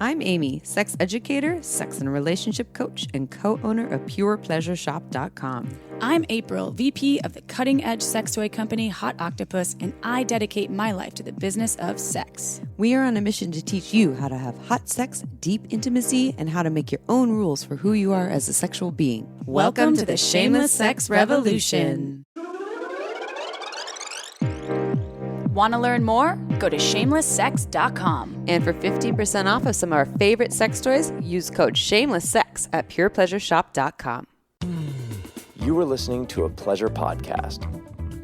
I'm Amy, sex educator, sex and relationship coach, and co-owner of PurePleasureShop.com. I'm April, VP of the cutting-edge sex toy company Hot Octopus, and I dedicate my life to the business of sex. We are on a mission to teach you how to have hot sex, deep intimacy, and how to make your own rules for who you are as a sexual being. Welcome to the Shameless Sex Revolution. Want to learn more? Go to shamelesssex.com. And for 15% off of some of our favorite sex toys, use code SHAMELESSSEX at PurePleasureShop.com. You were listening to a pleasure podcast.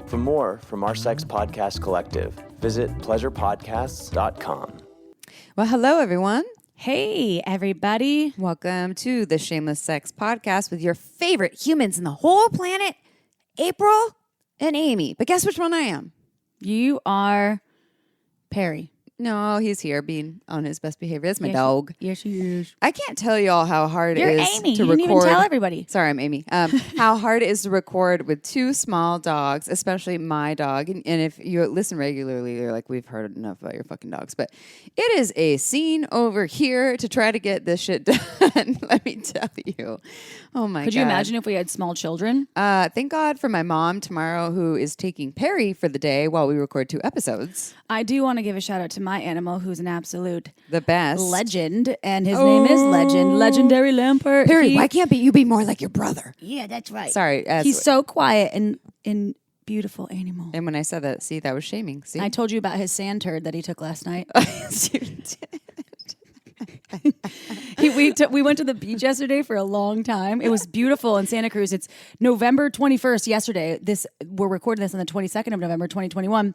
For more from our sex podcast collective, visit pleasurepodcasts.com. Well, hello, everyone. Hey, everybody. Welcome to the Shameless Sex Podcast with your favorite humans in the whole planet, April and Amy. But guess which one I am? You are Perry. No, he's here being on his best behavior. That's my dog. Yes, he is. I can't tell y'all how hard You're it is Amy. to You record. didn't even tell everybody. Sorry, I'm Amy. How hard it is to record with two small dogs, especially my dog. And if you listen regularly, you're like, we've heard enough about your fucking dogs. But it is a scene over here to try to get this shit done. Let me tell you. Oh, my God. Could you imagine if we had small children? Thank God for my mom tomorrow, who is taking Perry for the day while we record 2 episodes. I do want to give a shout out to my animal, who's an absolute The best. legend, and his name is Legend, Legendary Lampert. Perry, why can't you be more like your brother? Yeah, that's right. Sorry. He's so quiet and beautiful animal. And when I said that, see, that was shaming. See? I told you about his sand turd that he took last night. We went to the beach yesterday for a long time. It was beautiful in Santa Cruz. It's November 21st yesterday. We're recording this on the 22nd of November 2021.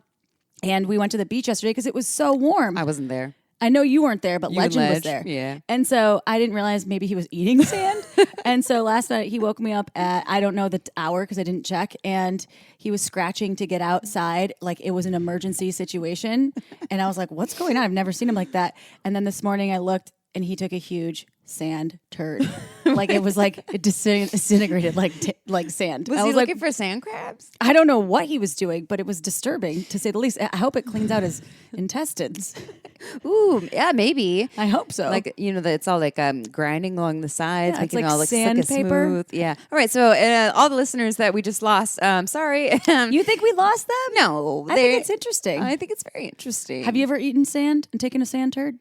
And we went to the beach yesterday because it was so warm. I wasn't there. I know you weren't there, but Legend was there. Yeah. And so I didn't realize maybe he was eating sand. And so last night he woke me up at, I don't know the hour because I didn't check. And he was scratching to get outside like it was an emergency situation. And I was like, what's going on? I've never seen him like that. And then this morning I looked and he took a huge sand turd. Like it was like it disintegrated like sand. Was he looking for sand crabs? I don't know what he was doing, but it was disturbing to say the least. I hope it cleans out his intestines. Ooh, yeah, maybe. I hope so. Like, it's all like grinding along the sides, Yeah, it's making like it all like sandpaper. smooth. Yeah. All right. So all the listeners that we just lost, sorry. You think we lost them? No. I think it's interesting. I think it's very interesting. Have you ever eaten sand and taken a sand turd?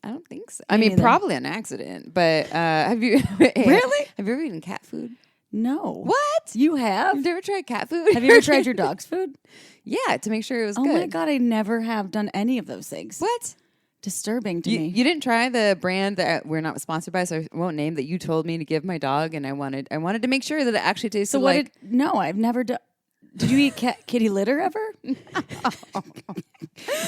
I don't think so. I mean, neither. probably an accident, but have you Really? Have you ever eaten cat food? No. What? You have? You've never tried cat food? Have you ever tried your dog's food? Yeah, to make sure it was Oh good. my God, I never have done any of those things. What? Disturbing to me. You didn't try the brand that we're not sponsored by, so I won't name, that you told me to give my dog, and I wanted to make sure that it actually tasted So like. no, I've never done. Did you eat kitty litter ever?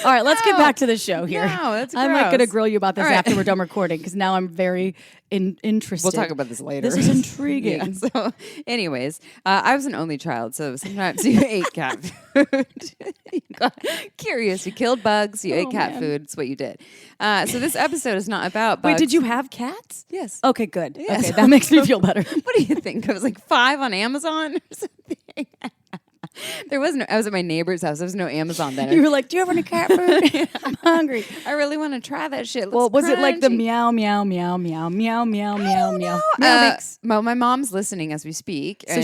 All right, let's get back to the show here. No, that's I'm not going to gross. grill you about this All right. after we're done recording because now I'm very interested. We'll talk about this later. This is intriguing. Yeah, so, anyways, I was an only child, so sometimes you ate cat food. You got curious. You killed bugs. You ate cat man. food. It's what you did. So this episode is not about bugs. Wait, did you have cats? Yes. Okay, good. Yes. Okay, that makes me feel better. What do you think? I was like 5 on Amazon or something. There wasn't. I was at my neighbor's house. There was no Amazon then. You were like, "Do you have any cat food? I'm hungry." I really want to try that shit. Well, was it like the crunchy. meow, meow, meow, meow, meow, meow, meow, meow? Well, my mom's listening as we speak, So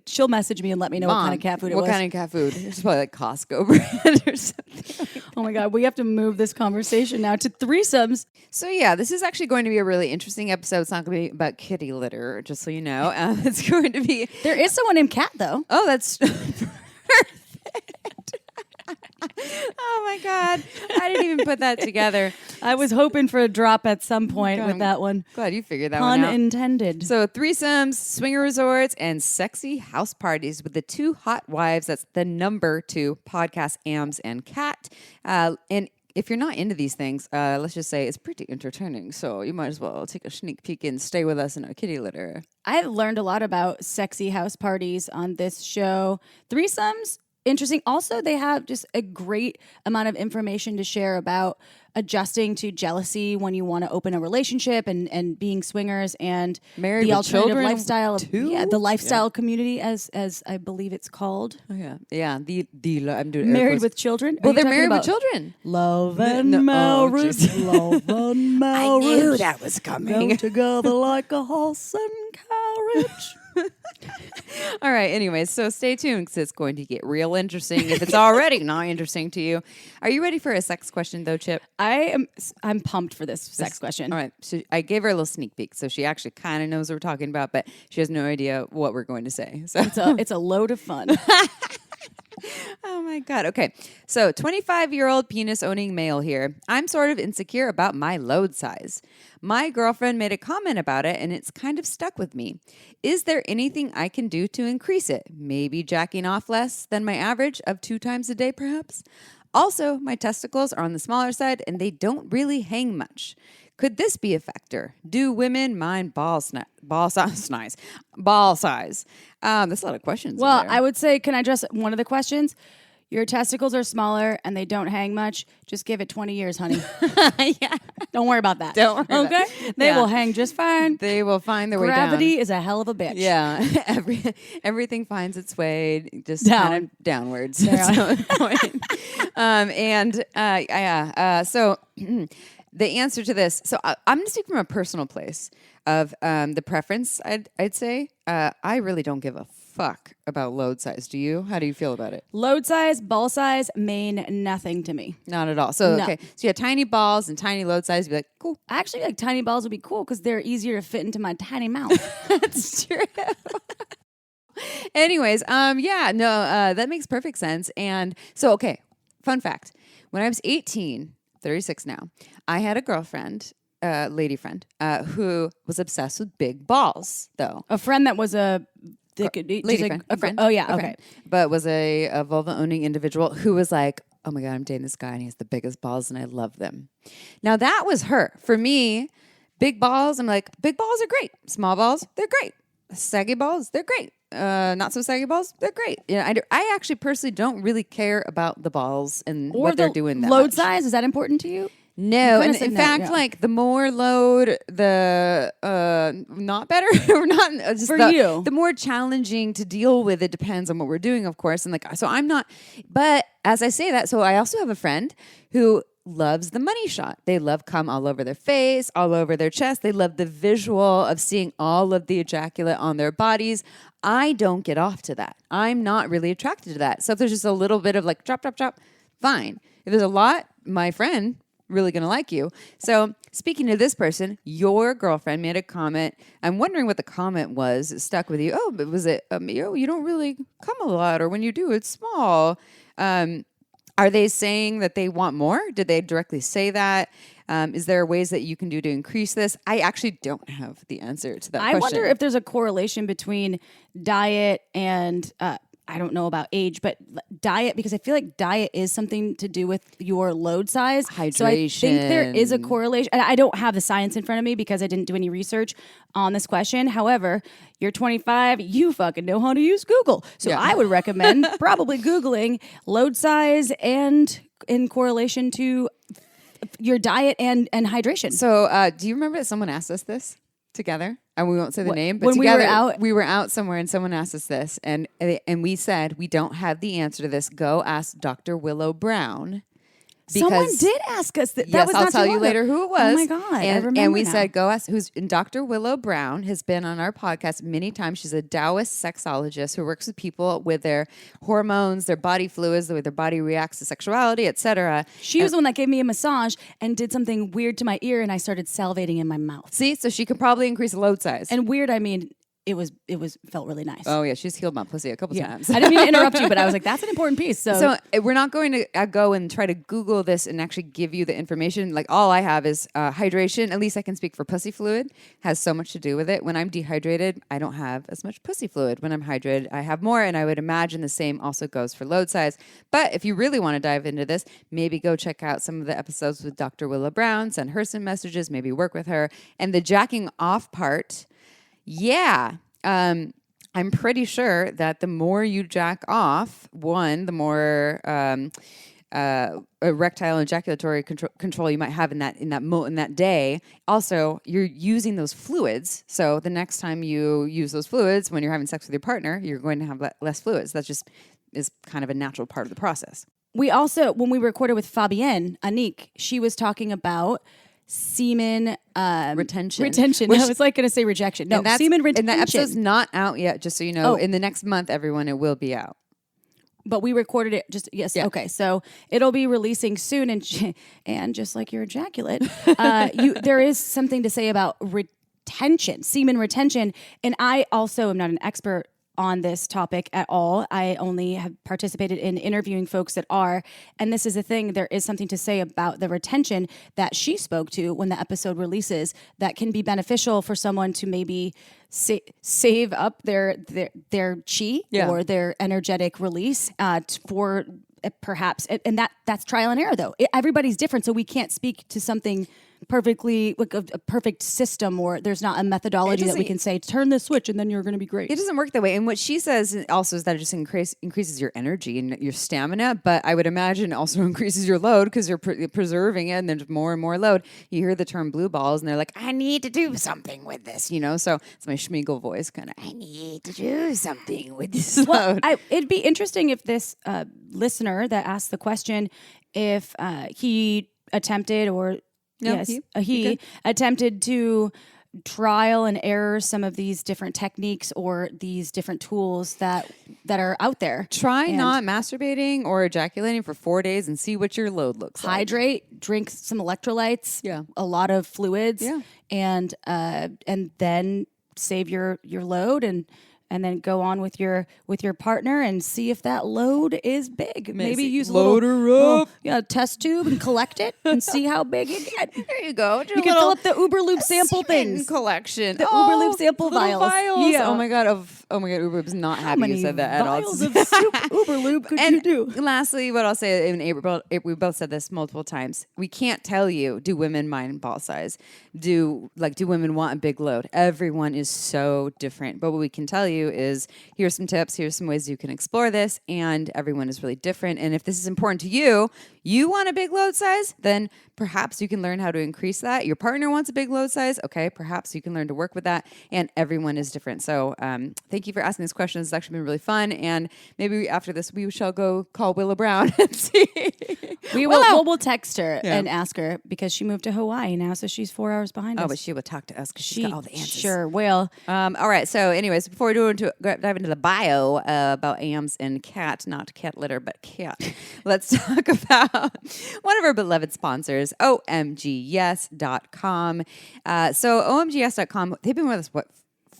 she'll message me and let me know what kind of cat food it was. What kind of cat food? It's probably like Costco brand or something. Oh my God, we have to move this conversation now to threesomes. So yeah, this is actually going to be a really interesting episode. It's not going to be about kitty litter, just so you know. It's going to be. There is someone named Kat, though. Oh, that's perfect. Oh my God, I didn't even put that together. I was hoping for a drop at some point with that one. Glad you figured that one out. Pun intended. So threesomes, swinger resorts, and sexy house parties with the 2HotWives. That's the number 2 podcast, Ams and Kat. And if you're not into these things, let's just say it's pretty entertaining. So you might as well take a sneak peek and stay with us in our kitty litter. I learned a lot about sexy house parties on this show. Threesomes interesting. Also, they have just a great amount of information to share about adjusting to jealousy when you want to open a relationship and being swingers and Married the with alternative children lifestyle of, too? the lifestyle community as I believe it's called. Oh yeah, yeah. I'm doing air Married quotes. with children. Are Well, you they're talking married with about children. Love No, and oh, marriage, jeez. love and marriage. I knew that was Go coming. together like a horse and carriage. All right. Anyways, so stay tuned because it's going to get real interesting. If it's already not interesting to you, are you ready for a sex question though, Chip? I'm pumped for this sex question. All right. So I gave her a little sneak peek, so she actually kind of knows what we're talking about, but she has no idea what we're going to say. So It's a load of fun. oh my God. Okay. So 25-year-old penis owning male here. I'm sort of insecure about my load size. My girlfriend made a comment about it and it's kind of stuck with me. Is there anything I can do to increase it? Maybe jacking off less than my average of 2 times a day, perhaps? Also, my testicles are on the smaller side and they don't really hang much. Could this be a factor? Do women mind ball size? That's a lot of questions. Well, in there. I would say, can I address one of the questions? Your testicles are smaller and they don't hang much. Just give it 20 years, honey. yeah. Don't worry about that. Don't worry about Okay? it. They Yeah. will hang just fine. They will find their way down. Gravity is a hell of a bitch. Yeah, everything finds its way just Down. kind of downwards. There. So, so the answer to this. So I'm going to speak from a personal place of the preference. I'd say I really don't give a fuck about load size. Do you? How do you feel about it? Load size, ball size mean nothing to me. Not at all. So No. okay, so you have tiny balls and tiny load size. You'd be like, cool. Actually, like tiny balls would be cool because they're easier to fit into my tiny mouth. That's true. Anyways, that makes perfect sense. And so, okay, fun fact. When I was 18, 36 now, I had a girlfriend, lady friend, who was obsessed with big balls, though. A friend that was a Lady friend. A friend. Oh yeah, A okay. friend. But was a vulva-owning individual who was like, oh my God, I'm dating this guy and he has the biggest balls and I love them. Now, that was her. For me, big balls, I'm like, big balls are great. Small balls, they're great. Saggy balls, they're great. Not so saggy balls, they're great. You know, I actually personally don't really care about the balls and Or what they're the doing that load much. size, is that important to you? No, kinda and said in no, fact, yeah. like the more load, the not better or not just For the, you. the more challenging to deal with. It depends on what we're doing, of course. And like, so I'm not. But as I say that, so I also have a friend who loves the money shot. They love cum all over their face, all over their chest. They love the visual of seeing all of the ejaculate on their bodies. I don't get off to that. I'm not really attracted to that. So if there's just a little bit of like drop, drop, drop, fine. If there's a lot, my friend really going to like you. So speaking to this person, your girlfriend made a comment. I'm wondering what the comment was. It stuck with you. Oh, but was it, you don't really come a lot, or when you do, it's small. Are they saying that they want more? Did they directly say that? Is there ways that you can do to increase this? I actually don't have the answer to that I question. wonder if there's a correlation between diet and I don't know about age, but diet, because I feel like diet is something to do with your load size. So I think there is a correlation. And I don't have the science in front of me because I didn't do any research on this question. However, you're 25, you fucking know how to use Google. So Yeah. I would recommend probably Googling load size and in correlation to your diet and hydration. So do you remember that someone asked us this together? And we won't say the name, but when we were together out? we were out somewhere and someone asked us this, and we said we don't have the answer to this. Go ask Dr. Willow Brown. Someone did ask us that. Yes, Was I'll not tell too you long later ago. who it was. Oh my God, I remember And we now. said, go ask. And Dr. Willow Brown has been on our podcast many times. She's a Taoist sexologist who works with people with their hormones, their body fluids, the way their body reacts to sexuality, etc. She was the one that gave me a massage and did something weird to my ear, and I started salivating in my mouth. See, so she could probably increase the load size. And weird, I mean, it felt really nice. Oh yeah, she's healed my pussy a couple times. I didn't mean to interrupt you, but I was like, that's an important piece. So we're not going to go and try to Google this and actually give you the information. Like all I have is hydration. At least I can speak for pussy fluid. Has so much to do with it. When I'm dehydrated, I don't have as much pussy fluid. When I'm hydrated, I have more. And I would imagine the same also goes for load size. But if you really want to dive into this, maybe go check out some of the episodes with Dr. Willow Brown. Send her some messages. Maybe work with her. And the jacking off part, yeah. I'm pretty sure that the more you jack off, one, the more erectile ejaculatory control you might have in that day. Also, you're using those fluids. So the next time you use those fluids when you're having sex with your partner, you're going to have less fluids. That just is kind of a natural part of the process. We also, when we recorded with Fabienne Anik, she was talking about semen retention. I was like going to say rejection. No, semen retention. And that episode's not out yet, just so you know. In the next month, everyone, it will be out. But we recorded it okay. So it'll be releasing soon, and just like your ejaculate, there is something to say about retention, semen retention. And I also am not an expert on this topic at all. I only have participated in interviewing folks that are, and this is the thing, there is something to say about the retention that she spoke to when the episode releases that can be beneficial for someone to maybe save up their chi or their energetic release for perhaps, and that's trial and error though. Everybody's different, so we can't speak to something perfectly like a perfect system, or there's not a methodology that we can say turn this switch and then you're going to be great. It doesn't work that way. And what she says also is that it just increases your energy and your stamina, but I would imagine it also increases your load because you're preserving it and there's more and more load. You hear the term blue balls and they're like, I need to do something with this, so it's my Schmeagle voice kind of, I need to do something with this load. It'd be interesting if this listener that asked the question, if he attempted he attempted to trial and error some of these different techniques or these different tools that are out there. Try not masturbating or ejaculating for 4 days and see what your load looks like. Hydrate, drink some electrolytes, a lot of fluids, and then save your load and then go on with your partner and see if that load is big. Maybe use a test tube and collect it and see how big it gets. There you go. You can fill up the Uber Lube sample things. Collection. The Uber Lube sample vials. Yeah. Oh my god, Uber Lube's not happy you said that at all. Vials of Uber Lube could you do? Lastly, what I'll say, and we both said this multiple times, we can't tell you, do women mind ball size? Do women want a big load? Everyone is so different. But what we can tell you is, here's some tips, here's some ways you can explore this, and everyone is really different. And if this is important to you, you want a big load size, then perhaps you can learn how to increase that. Your partner wants a big load size, okay, perhaps you can learn to work with that, and everyone is different. So thank you for asking these questions. It's actually been really fun, and maybe after this we shall go call Willow Brown and see. We'll text her and ask her, because she moved to Hawaii now, so she's 4 hours behind us. Oh, but she will talk to us because she's got all the answers. Sure will. All right, so anyways, before we dive into the bio about Ams and Kat, not cat litter, but cat, let's talk about one of our beloved sponsors, OMGYes.com. So OMGYes.com, they've been with us,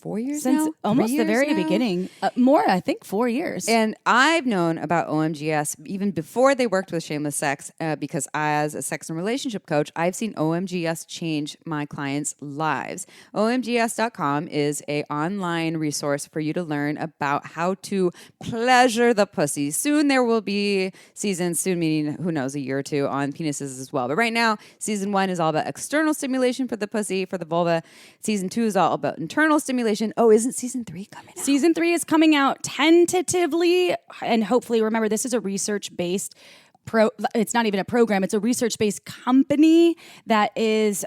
4 years since now? Almost the very beginning. More, I think 4 years. And I've known about OMGYes even before they worked with Shameless Sex, because as a sex and relationship coach, I've seen OMGYes change my clients' lives. OMGYes.com is an online resource for you to learn about how to pleasure the pussy. Soon there will be seasons, soon meaning, who knows, a year or two, on penises as well. But right now, season 1 is all about external stimulation for the pussy, for the vulva. Season 2 is all about internal stimulation. Oh, isn't season 3 coming out? Season 3 is coming out tentatively, and hopefully, remember, this is a research-based it's not even a program, it's a research-based company that is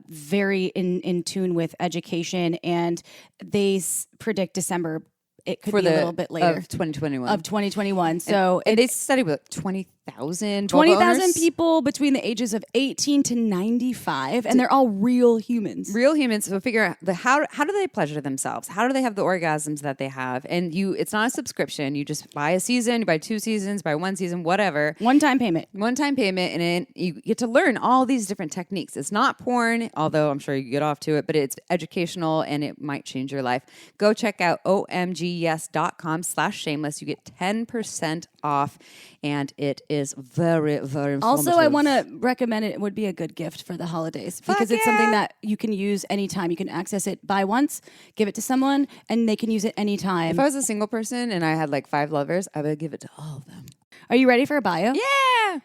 very in tune with education, and they predict December. It could be a little bit later. Of 2021. So and they studied with 20,000 people between the ages of 18 to 95, and they're all real humans. Real humans. So figure out how do they pleasure themselves? How do they have the orgasms that they have? And it's not a subscription. You just buy a season, you buy 2 seasons, buy 1 season, whatever. One-time payment, and then you get to learn all these different techniques. It's not porn, although I'm sure you get off to it, but it's educational and it might change your life. Go check out OMGYes.com/shameless. You get 10% off, and it is very, very informative. Also, I want to recommend it. It would be a good gift for the holidays, because it's something that you can use anytime. You can access it, buy once, give it to someone, and they can use it anytime. If I was a single person and I had like 5 lovers, I would give it to all of them. Are you ready for a bio? Yeah.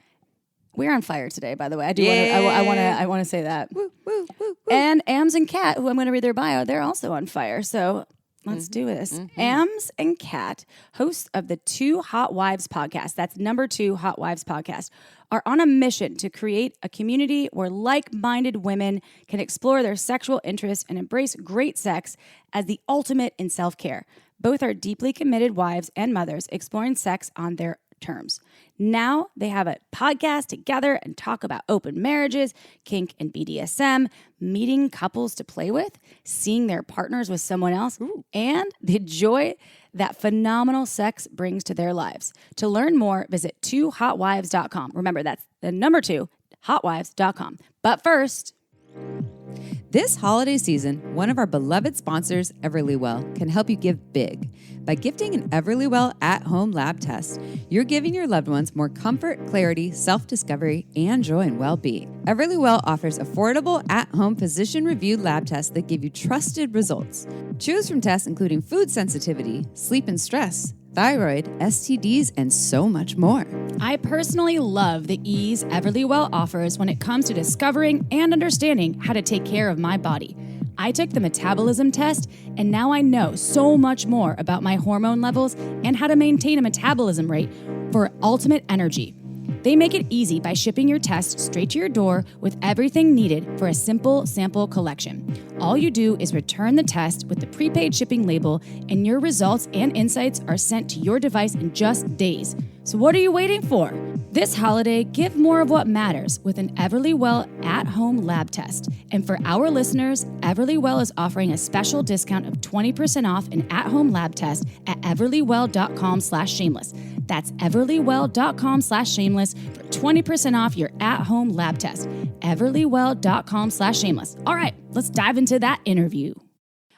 We're on fire today, by the way. I want to say that. Woo, woo, woo, woo. And Ams and Kat, who I'm going to read their bio, they're also on fire. So Let's do this. Ams and Kat, hosts of the 2HotWives podcast, that's number 2HotWives podcast, are on a mission to create a community where like-minded women can explore their sexual interests and embrace great sex as the ultimate in self-care. Both are deeply committed wives and mothers exploring sex on their terms. Now they have a podcast together and talk about open marriages, kink and BDSM, meeting couples to play with, seeing their partners with someone else, and the joy that phenomenal sex brings to their lives. To learn more, visit 2HotWives.com. Remember, that's the number 2, HotWives.com. But first, this holiday season, one of our beloved sponsors, Everlywell, can help you give big. By gifting an Everlywell at-home lab test, you're giving your loved ones more comfort, clarity, self-discovery, and joy and well-being. Everlywell offers affordable at-home physician-reviewed lab tests that give you trusted results. Choose from tests including food sensitivity, sleep and stress, thyroid, STDs, and so much more. I personally love the ease Everlywell offers when it comes to discovering and understanding how to take care of my body. I took the metabolism test, and now I know so much more about my hormone levels and how to maintain a metabolism rate for ultimate energy. They make it easy by shipping your test straight to your door with everything needed for a simple sample collection. All you do is return the test with the prepaid shipping label, and your results and insights are sent to your device in just days. So what are you waiting for? This holiday, give more of what matters with an Everlywell at-home lab test. And for our listeners, Everlywell is offering a special discount of 20% off an at-home lab test at everlywell.com/shameless. That's everlywell.com/shameless for 20% off your at-home lab test. everlywell.com/shameless. All right, let's dive into that interview.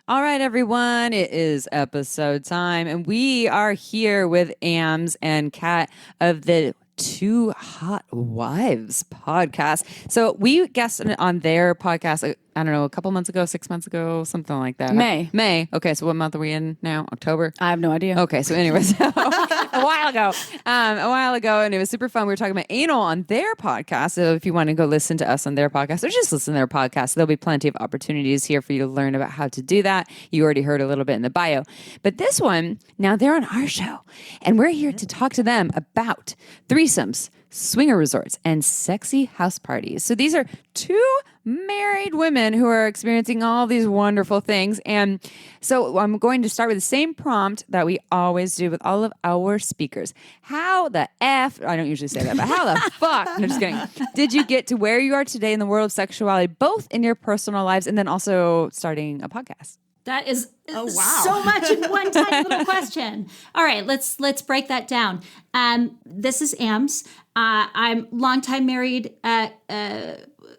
All right, everyone, it is episode time, and we are here with Ams and Kat of the 2HotWives podcast. So we guested on their podcast, I don't know, a couple months ago, 6 months ago, something like that. May. Okay, so what month are we in now? October? I have no idea. Okay, so anyways, a while ago, and it was super fun. We were talking about anal on their podcast. So if you want to go listen to us on their podcast or just listen to their podcast, there'll be plenty of opportunities here for you to learn about how to do that. You already heard a little bit in the bio. But this one, now they're on our show, and we're here to talk to them about threesomes, swinger resorts, and sexy house parties. So these are two married women who are experiencing all these wonderful things. And so I'm going to start with the same prompt that we always do with all of our speakers. How the F, I don't usually say that, but how the fuck, no, just kidding, did you get to where you are today in the world of sexuality, both in your personal lives and then also starting a podcast? That is so much in one tiny little question. All right, let's break that down. This is Ams. I'm longtime married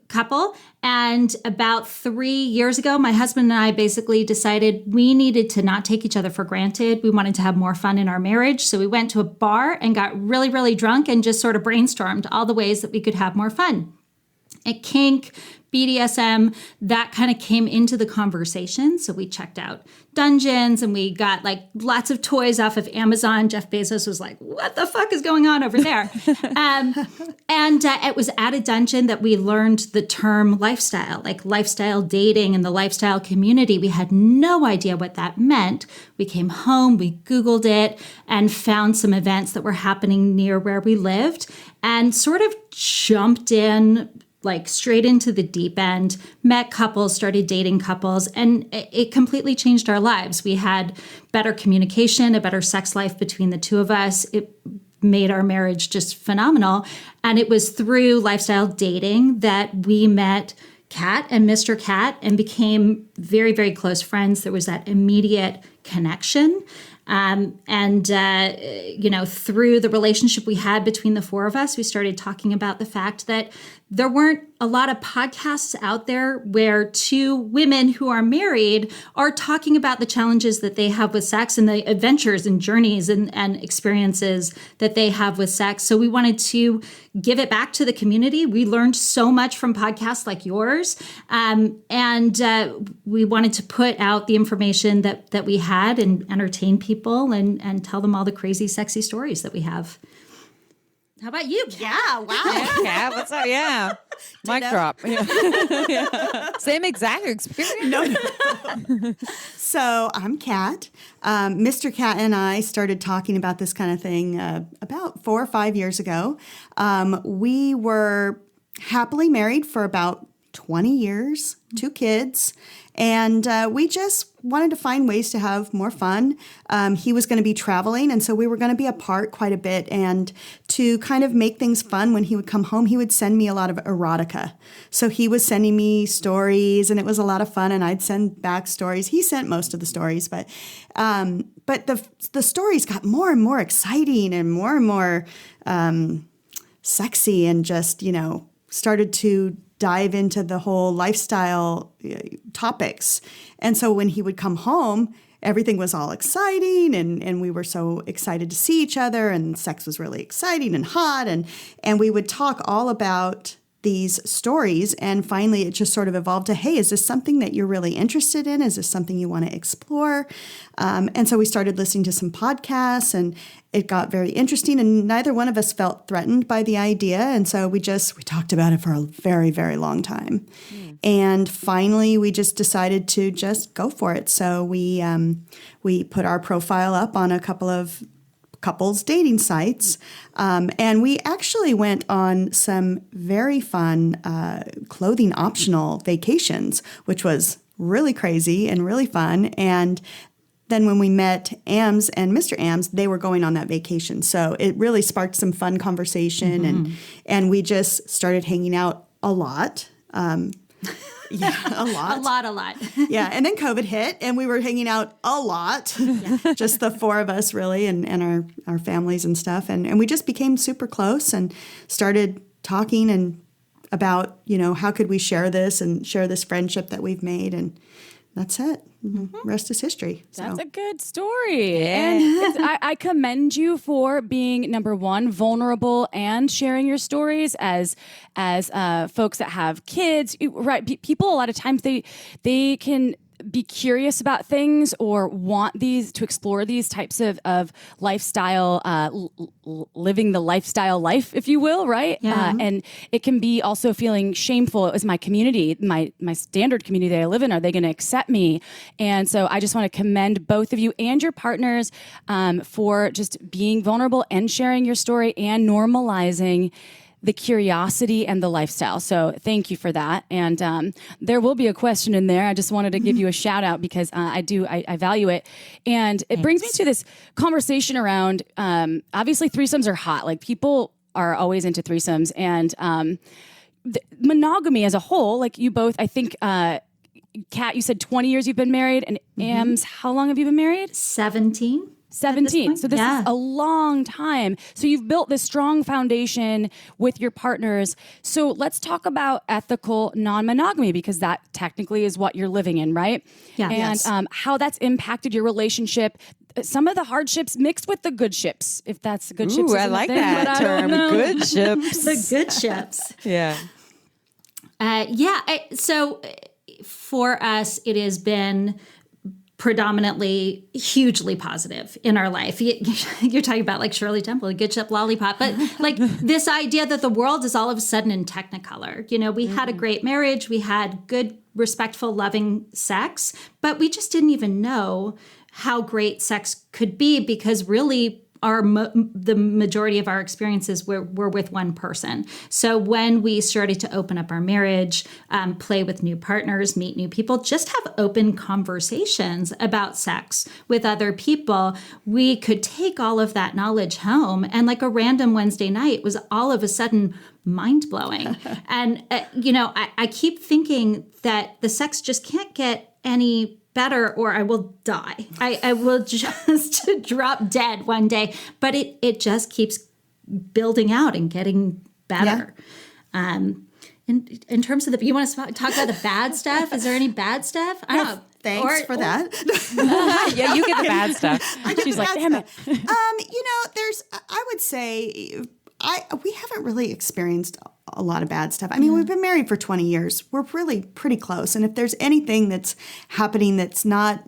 couple, and about 3 years ago, my husband and I basically decided we needed to not take each other for granted. We wanted to have more fun in our marriage, so we went to a bar and got really, really drunk and just sort of brainstormed all the ways that we could have more fun. At kink, BDSM, that kind of came into the conversation. So we checked out dungeons and we got like lots of toys off of Amazon. Jeff Bezos was like, what the fuck is going on over there? And it was at a dungeon that we learned the term lifestyle, like lifestyle dating and the lifestyle community. We had no idea what that meant. We came home, we Googled it and found some events that were happening near where we lived and sort of jumped in like straight into the deep end, met couples, started dating couples, and it completely changed our lives. We had better communication, a better sex life between the two of us. It made our marriage just phenomenal. And it was through lifestyle dating that we met Kat and Mr. Kat and became very, very close friends. There was that immediate connection. Through the relationship we had between the four of us, we started talking about the fact that there weren't a lot of podcasts out there where two women who are married are talking about the challenges that they have with sex and the adventures and journeys and experiences that they have with sex. So we wanted to give it back to the community. We learned so much from podcasts like yours. We wanted to put out the information that we had and entertain people and tell them all the crazy, sexy stories that we have. How about you, Kat? Yeah, wow. Yeah, Kat, what's up? Yeah. Mic drop. Yeah. Yeah. Same exact experience. No. So I'm Kat. Mr. Kat and I started talking about this kind of thing about 4 or 5 years ago. We were happily married for about 20 years, 2 kids, and we just wanted to find ways to have more fun. He was going to be traveling, and so we were going to be apart quite a bit. And to kind of make things fun, when he would come home, he would send me a lot of erotica. So he was sending me stories, and it was a lot of fun, and I'd send back stories. He sent most of the stories, but the stories got more and more exciting and more sexy, and just, started to dive into the whole lifestyle topics. And so when he would come home, everything was all exciting, and we were so excited to see each other, and sex was really exciting and hot, and we would talk all about these stories. And finally, it just sort of evolved to, hey, is this something that you're really interested in? Is this something you want to explore? And so we started listening to some podcasts, and it got very interesting, and neither one of us felt threatened by the idea. And so we talked about it for a very, very long time. And finally, we just decided to just go for it. So we put our profile up on a couple of couples dating sites. And we actually went on some very fun clothing optional vacations, which was really crazy and really fun. And then when we met Ams and Mr. Ams, they were going on that vacation. So it really sparked some fun conversation, and we just started hanging out a lot. Yeah, a lot. A lot. Yeah, and then COVID hit, and we were hanging out a lot, just the 4 of us really, and our families and stuff. And we just became super close and started talking and about, how could we share this friendship that we've made, and that's it. Rest is history. That's a good story. Yeah. And I commend you for being, number one, vulnerable and sharing your stories as folks that have kids. Right? People a lot of times they can be curious about things or want to explore these types of lifestyle, living the lifestyle life, if you will, right? Yeah. And it can be also feeling shameful. Is my community, my standard community that I live in, are they going to accept me? And so I just want to commend both of you and your partners for just being vulnerable and sharing your story and normalizing the curiosity and the lifestyle. So thank you for that. And there will be a question in there. I just wanted to give you a shout out because I value it. And it brings me to this conversation around, obviously threesomes are hot. Like people are always into threesomes, and monogamy as a whole, like you both, I think, Kat, you said 20 years you've been married, and Ams, how long have you been married? 17. 17. So this is a long time. So you've built this strong foundation with your partners. So let's talk about ethical non-monogamy, because that technically is what you're living in, right? Yeah. And how that's impacted your relationship. Some of the hardships mixed with the good ships, if that's good ships. Ooh, I like that term. Good ships. The good ships. Yeah. So for us, it has been predominantly hugely positive in our life. You're talking about like Shirley Temple, a good ship lollipop, but like this idea that the world is all of a sudden in Technicolor. We had a great marriage, we had good, respectful, loving sex, but we just didn't even know how great sex could be, because really the majority of our experiences were with one person. So when we started to open up our marriage, play with new partners, meet new people, just have open conversations about sex with other people, we could take all of that knowledge home, and like a random Wednesday night was all of a sudden mind-blowing. And, I keep thinking that the sex just can't get any better, or I will die. I will just drop dead one day. But it just keeps building out and getting better. Yeah. In terms of you want to talk about the bad stuff? Is there any bad stuff? I don't know. Thanks for that. Yeah, you get the bad stuff. She's like, damn it. I would say we haven't really experienced a lot of bad stuff. I mean, we've been married for 20 years. We're really pretty close. And if there's anything that's happening that's not,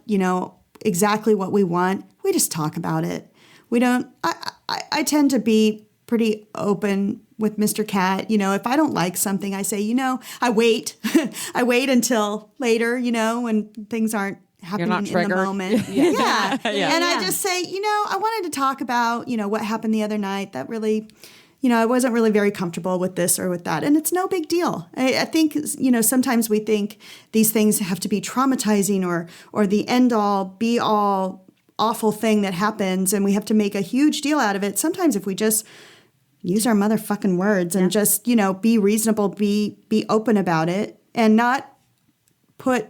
exactly what we want, we just talk about it. We don't, I tend to be pretty open with Mr. Kat. You know, if I don't like something, I say, you know, I wait. I wait until later, you know, when things aren't happening not in the triggered. moment. Yeah. And I just say, you know, I wanted to talk about, you know, what happened the other night. That really, you know, I wasn't really very comfortable with this or with that. And it's no big deal. I think, you know, sometimes we think these things have to be traumatizing or the end all, be all awful thing that happens, and we have to make a huge deal out of it. Sometimes if we just use our motherfucking words and just, you know, be reasonable, be open about it, and not put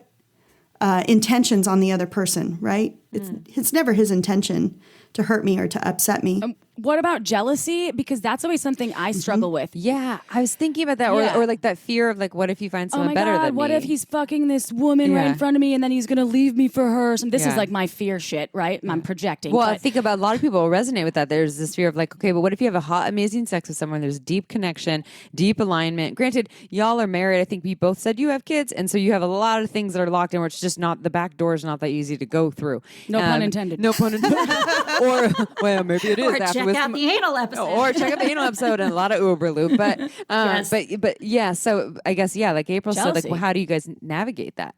intentions on the other person, right? It's never his intention to hurt me or to upset me. What about jealousy? Because that's always something I struggle with. Yeah, I was thinking about that, Yeah. or like that fear of like, what if you find Oh someone my better God, than what me? if he's fucking this woman right in front of me and then he's going to leave me for her? This is Yeah. like my fear shit, right? I'm projecting. Well, I but think about a lot of people resonate with that. There's this fear of like, okay, but what if you have a hot, amazing sex with someone? There's deep connection, deep alignment. Granted, y'all are married. I think we both said you have kids, and so you have a lot of things that are locked in where it's just not, the back door is not that easy to go through. No pun intended. No pun intended. Or well, maybe it is. Or after check with out the anal episode. Or check out the anal episode and a lot of Uber loop. But Yes. but yeah. So I guess like April said, like, Jealousy. well, how do you guys navigate that?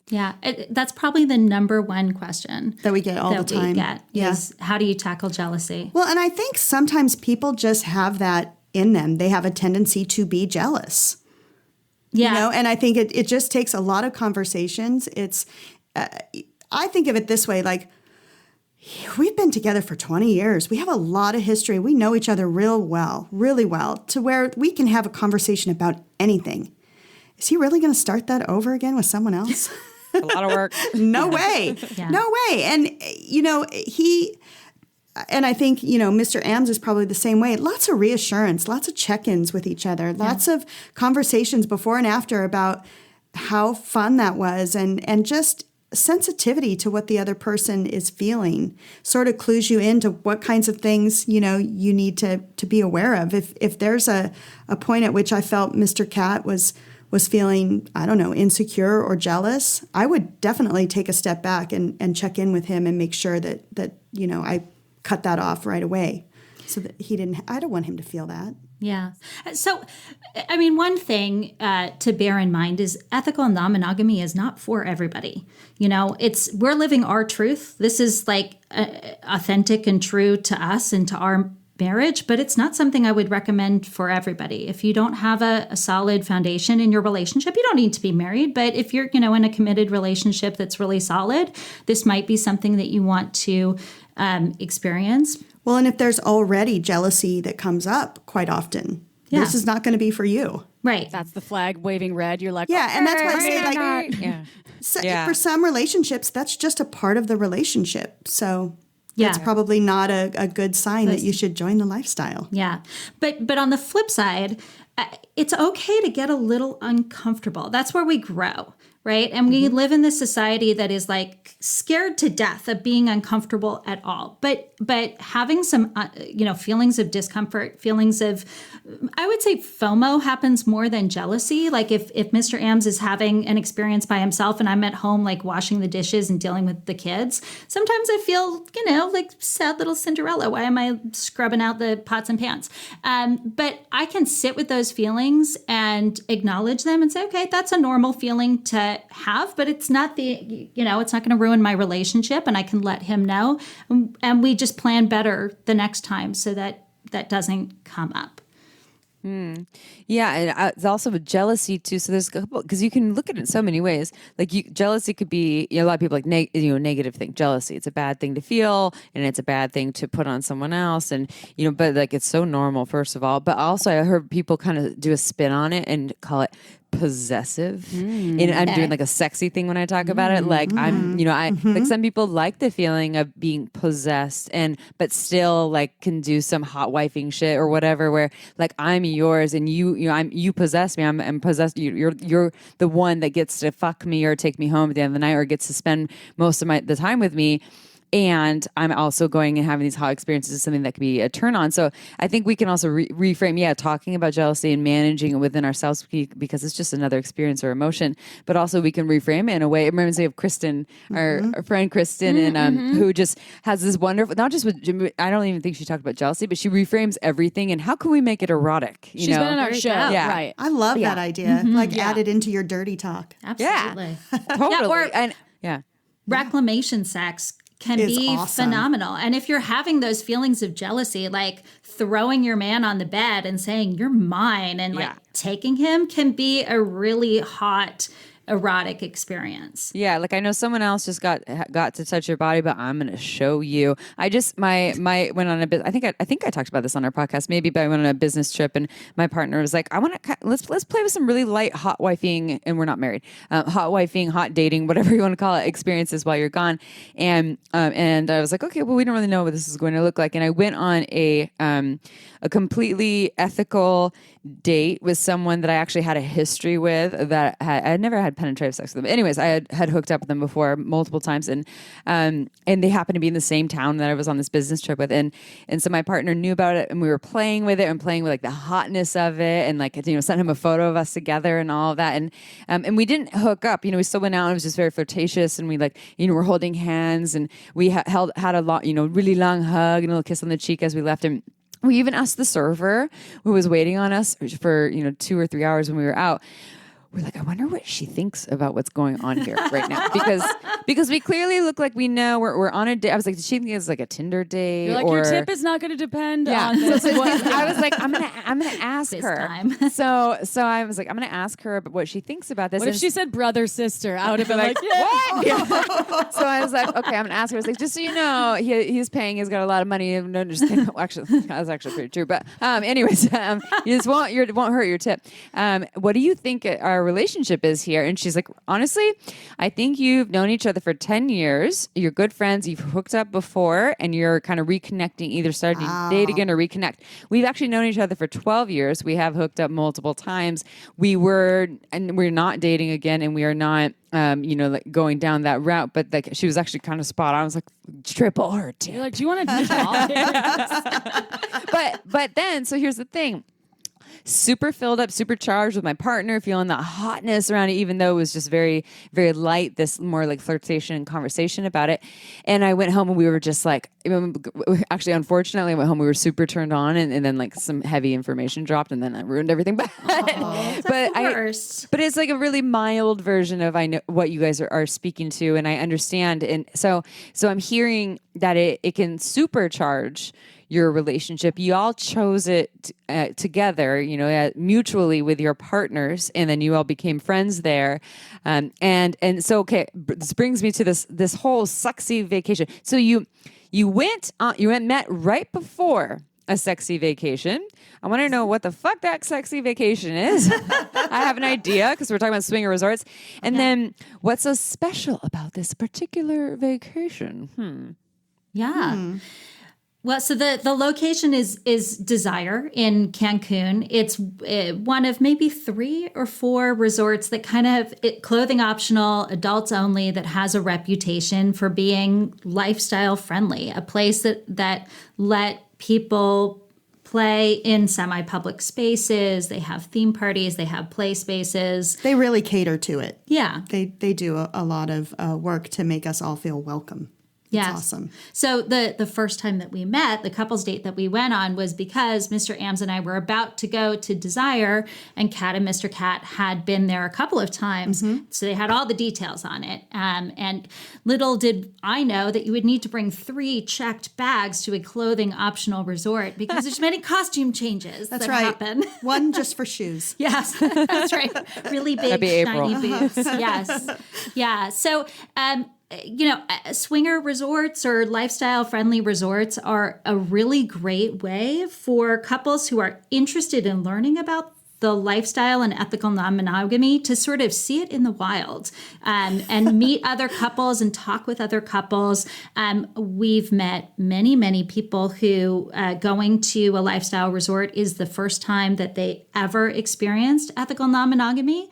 Yeah, that's probably the number one question That we get all the time. Yeah. Is how do you tackle jealousy? Well, and I think sometimes people just have that in them. They have a tendency to be jealous. Yeah. You know, and I think it just takes a lot of conversations. It's, I think of it this way, like, we've been together for 20 years. We have a lot of history. We know each other really well, to where we can have a conversation about anything. Is he really going to start that over again with someone else? A lot of work. No way. Yeah. No way. And, you know, and I think, you know, Mr. Ams is probably the same way. Lots of reassurance, lots of check-ins with each other, lots of conversations before and after about how fun that was, and just sensitivity to what the other person is feeling sort of clues you into what kinds of things, you know, you need to be aware of. If there's a point at which I felt Mr. Kat was feeling, I don't know, insecure or jealous, I would definitely take a step back and check in with him and make sure that you know, I cut that off right away, so that I don't want him to feel that. Yeah. So, I mean, one thing to bear in mind is ethical non-monogamy is not for everybody. You know, we're living our truth. This is like authentic and true to us and to our marriage, but it's not something I would recommend for everybody. If you don't have a solid foundation in your relationship, you don't need to be married. But if you're, you know, in a committed relationship that's really solid, this might be something that you want to experience. Well, and if there's already jealousy that comes up quite often, this is not going to be for you. Right. that's the flag waving red. You're like, Yeah, and that's why I say, like, Yeah. for some relationships, that's just a part of the relationship. So Yeah. it's probably not a good sign that you should join the lifestyle. Yeah. But on the flip side, it's okay to get a little uncomfortable. That's where we grow, right? And we live in this society that is like scared to death of being uncomfortable at all. But having some, you know, feelings of discomfort, feelings of, I would say FOMO happens more than jealousy. Like if Mr. Ams is having an experience by himself and I'm at home, like washing the dishes and dealing with the kids, sometimes I feel, you know, like sad little Cinderella. Why am I scrubbing out the pots and pans? But I can sit with those feelings and acknowledge them and say, okay, that's a normal feeling to have, but it's not it's not going to ruin my relationship, and I can let him know. And we just plan better the next time so that doesn't come up. Yeah, and it's also with jealousy too. So there's a couple, because you can look at it in so many ways. Like jealousy could be, you know, a lot of people like negative thing. Jealousy, it's a bad thing to feel, and it's a bad thing to put on someone else, and you know, but like it's so normal, first of all. But also, I heard people kind of do a spin on it and call it possessive. And I'm doing like a sexy thing when I talk about it. Like I'm, you know, like some people like the feeling of being possessed, but still like can do some hot wifing shit or whatever, where like I'm yours and you possess me. I'm possessed. You're the one that gets to fuck me or take me home at the end of the night or gets to spend most of the time with me. and I'm also going and having these hot experiences is something that can be a turn on. So I think we can also reframe, talking about jealousy and managing it within ourselves because it's just another experience or emotion. But also we can reframe it in a way. It reminds me of Kristen, our friend Kristen, and who just has this wonderful, not just with Jimmy, I don't even think she talked about jealousy, but she reframes everything. And how can we make it erotic? She's been on our show. Yeah. Right. I love that idea. Like add it into your dirty talk. Absolutely. Totally. Reclamation sex can It's be awesome. phenomenal. And if you're having those feelings of jealousy, like throwing your man on the bed and saying, you're mine, and like taking him can be a really hot erotic experience. Yeah, like I know someone else just got to touch your body, but I'm gonna show you. I just my went on a I think I talked about this on our podcast maybe, but I went on a business trip and my partner was like, I want to let's play with some really light hot wifing, and we're not married, hot wifing, hot dating, whatever you want to call it, experiences while you're gone. And I was like, okay, well we don't really know what this is going to look like, and I went on a completely ethical date with someone that I actually had a history with that I had never had penetrative sex with them. Anyways, I had hooked up with them before multiple times, and they happened to be in the same town that I was on this business trip with, and so my partner knew about it, and we were playing with it and playing with like the hotness of it, and like sent him a photo of us together and all of that, and we didn't hook up. We still went out and it was just very flirtatious, and we we're holding hands, and we had a lot really long hug and a little kiss on the cheek as we left, and we even asked the server who was waiting on us for 2 or 3 hours when we were out. We're like, I wonder what she thinks about what's going on here right now, because we clearly look like we know we're on a date. I was like, did she think it's like a Tinder date? You're like, your tip is not going to depend on this. I was like, I'm gonna ask This her. time. So I was like, I'm gonna ask her what she thinks about this. What if she said brother, sister? I would have been like, what? Yeah. So I was like, okay, I'm gonna ask her. I was like, just so you know, he's paying. He's got a lot of money. No, just kidding. Actually, that's actually pretty true. But anyways, you just won't hurt your tip. What do you think our relationship is here? And she's like, honestly, I think you've known each other for 10 years. You're good friends. You've hooked up before, and you're kind of reconnecting, either starting to date again or reconnect. We've actually known each other for 12 years. We have hooked up multiple times. We're not dating again, and we are not going down that route, but like she was actually kind of spot on. I was like, triple her tip. you're like, do you want to talk? But then, so here's the thing. Super filled up, super charged with my partner, feeling the hotness around it, even though it was just very, very light, this more like flirtation and conversation about it. And I went home and we were just like, actually, unfortunately, I went home, we were super turned on, and then like some heavy information dropped, and then I ruined everything. But it's like a really mild version of I know what you guys are speaking to, and I understand. And so I'm hearing that it can supercharge your relationship. You all chose it together, mutually with your partners, and then you all became friends there. And so, okay, this brings me to this whole sexy vacation. So you met right before a sexy vacation. I want to know what the fuck that sexy vacation is. I have an idea because we're talking about swinger resorts. And then what's so special about this particular vacation? Yeah. Well, so the location is Desire in Cancun. It's one of maybe 3 or 4 resorts that kind of clothing optional, adults only, that has a reputation for being lifestyle friendly, a place that let people play in semi-public spaces. They have theme parties. They have play spaces. They really cater to it. Yeah. They do a lot of work to make us all feel welcome. It's awesome. So the first time that we met, the couple's date that we went on, was because Mr. Ams and I were about to go to Desire, and Kat and Mr. Kat had been there a couple of times. So they had all the details on it. And little did I know that you would need to bring 3 checked bags to a clothing optional resort because there's many costume changes that happen. One just for shoes. Yes, that's right. Really big, shiny boots. Yes. Yeah. So, swinger resorts or lifestyle-friendly resorts are a really great way for couples who are interested in learning about the lifestyle and ethical non-monogamy to sort of see it in the wild, and meet other couples and talk with other couples. We've met many, many people who going to a lifestyle resort is the first time that they ever experienced ethical non-monogamy.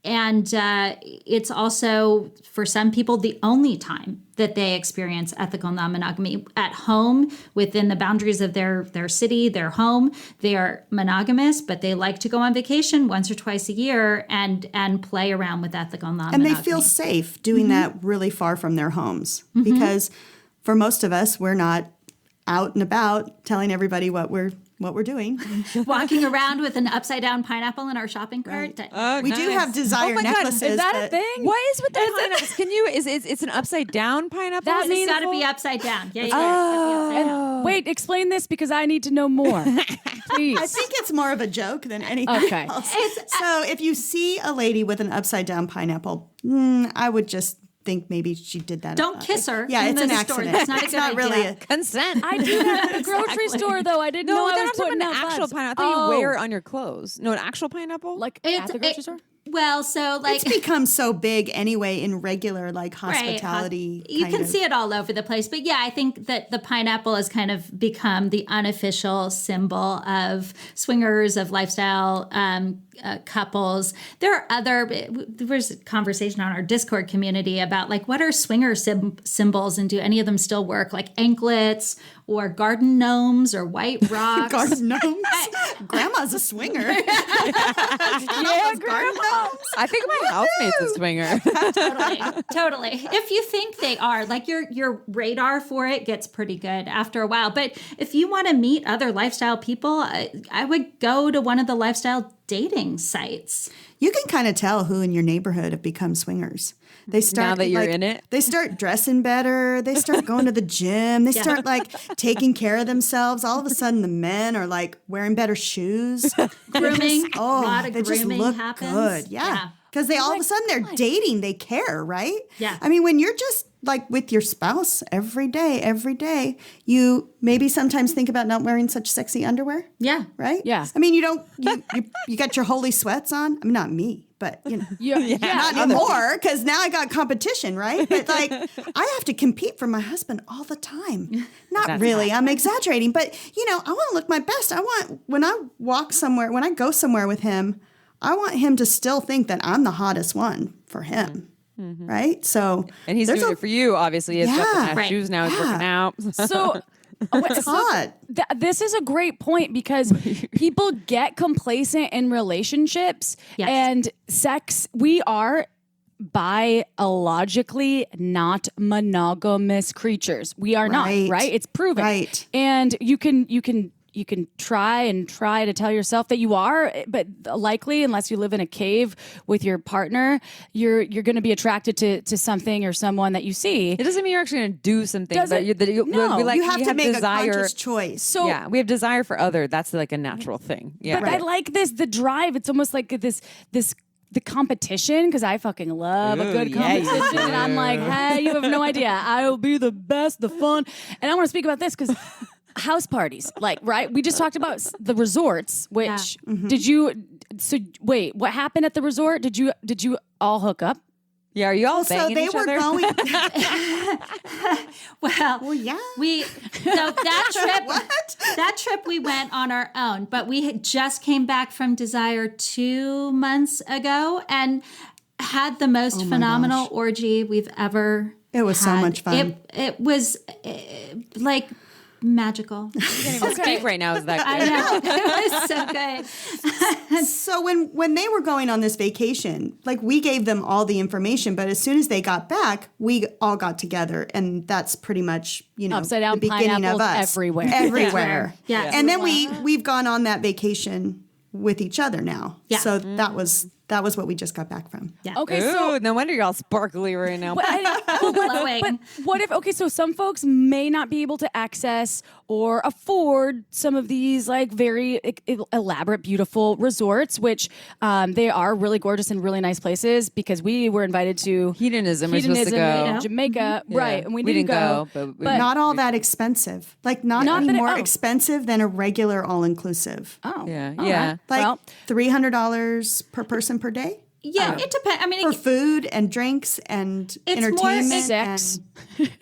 it's also, for some people, the only time that they experience ethical non-monogamy. At home, within the boundaries of their city, their home, they are monogamous, but they like to go on vacation once or twice a year and play around with ethical non-monogamy. And they feel safe doing that really far from their homes because for most of us, we're not out and about telling everybody what we're doing. Walking around with an upside down pineapple in our shopping cart. We do have desire necklaces. Is that a thing? What is with the pineapples? Can you? It's an upside down pineapple? That It's means got to be upside down. Yeah. Wait, explain this because I need to know more. Please. I think it's more of a joke than anything Okay. else. So if you see a lady with an upside down pineapple, I would just think maybe she did that. Don't kiss her. Yeah, in it's an the store. accident. That's not a It's good not really idea. a Consent. I do that at the grocery store, though. I didn't know I they're was not putting talking out an actual vibes. pineapple. I thought you wear it on your clothes. No, an actual pineapple? Like at the grocery store? Well, so like It's become so big anyway in regular like hospitality. You kind can of. see it all over the place. But yeah, I think that the pineapple has kind of become the unofficial symbol of swingers, of lifestyle couples. There was a conversation on our Discord community about like what are swinger symbols and do any of them still work? Like anklets or garden gnomes or white rocks. Garden gnomes. Grandma's a swinger. Yeah, grandma. I think my housemate's a swinger. Totally. If you think they are, like your radar for it gets pretty good after a while. But if you want to meet other lifestyle people, I would go to one of the lifestyle dating sites. You can kind of tell who in your neighborhood have become swingers. They start Now that you're in it? They start dressing better. They start going to the gym. They start like taking care of themselves. All of a sudden, the men are like wearing better shoes. Grooming. A lot of they just grooming look happens. good. Yeah. Because they all of a sudden they're dating. They care, right? Yeah. I mean, when you're just like with your spouse every day, you maybe sometimes think about not wearing such sexy underwear. Yeah. Right? Yeah. I mean, you got your holy sweats on. I mean, not me, but you know. Yeah. Not anymore, because now I got competition, right? But like, I have to compete for my husband all the time. Not really. I'm exaggerating, but you know, I want to look my best. I want when I go somewhere with him, I want him to still think that I'm the hottest one for him. Mm-hmm. Right? So And he's doing it for you, obviously. He's got the Yeah. tattoos now. He's working out. So, it's hot. this is a great point because people get complacent in relationships Yes. and sex. We are biologically not monogamous creatures. We are Right. not, right? It's proven. Right. And you can try to tell yourself that you are, but likely, unless you live in a cave with your partner, you're going to be attracted to something or someone that you see. It doesn't mean you're actually going to do something. Does but it? no. No. You have to make desire. a conscious choice. So Yeah, we have desire for other. That's like a natural thing. Yeah. But I like the drive. It's almost like the competition, because I fucking love a good yeah, you competition. And I'm like, hey, you have no idea. I will be the best, the fun. And I want to speak about this because house parties, like, right? We just talked about the resorts, which wait, what happened at the resort? Did you all hook up? Yeah, are you all So banging they each were other? going. Well, yeah. That trip we went on our own, but we had just came back from Desire 2 months ago and had the most phenomenal orgy we've ever It was so had. much fun. It was like magical. Speak right now is that I good. know. It was so good. So when they were going on this vacation, like we gave them all the information, but as soon as they got back, we all got together, and that's pretty much Upside down the beginning of pineapples us everywhere. everywhere. Yeah. And then we've gone on that vacation with each other now. Yeah. So that was what we just got back from. Yeah. Okay, Ooh, so no wonder you're all sparkly right now. Glowing. But what if, okay, so some folks may not be able to access or afford some of these like very elaborate, beautiful resorts, which they are really gorgeous and really nice places because we were invited to Hedonism, we're supposed to go. in Jamaica, right? And we didn't go, but Not all that expensive. Like not Not any that more oh. expensive than a regular all-inclusive. oh, Yeah, all yeah. right. Like Well, $300 per person per day. Yeah, it depends. I mean, for food and drinks and it's more entertainment. sex.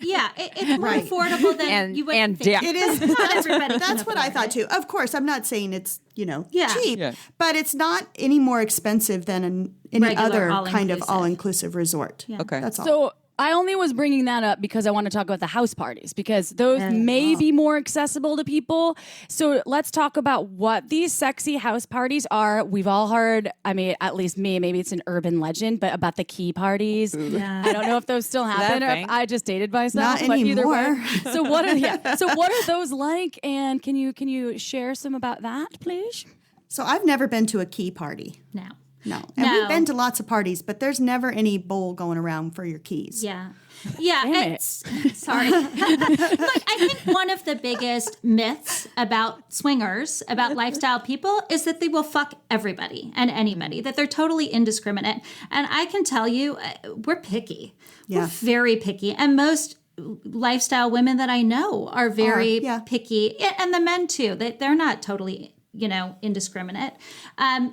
Yeah, it's more affordable than you would think. dick. It is. Not everybody. That's what I thought too. Of course, I'm not saying it's Yeah. cheap, Yeah. but it's not any more expensive than any Regular other kind of all-inclusive. all-inclusive resort. Okay. That's all. So I only was bringing that up because I want to talk about the house parties because those may be more accessible to people. So let's talk about what these sexy house parties are. We've all heard, I mean, at least me, maybe it's an urban legend, but about the key parties. Yeah. I don't know if those still happen or if I just dated myself. Not but either way. anymore. So what are those like? And can you share some about that, please? So I've never been to a key party. No. And No. we've been to lots of parties, but there's never any bowl going around for your keys. Yeah. Yeah. Damn It's, sorry. Look, I think one of the biggest myths about swingers, about lifestyle people, is that they will fuck everybody and anybody, that they're totally indiscriminate. And I can tell you, we're picky. Yeah. We're very picky. And most lifestyle women that I know are very picky. And the men too. They're not totally indiscriminate.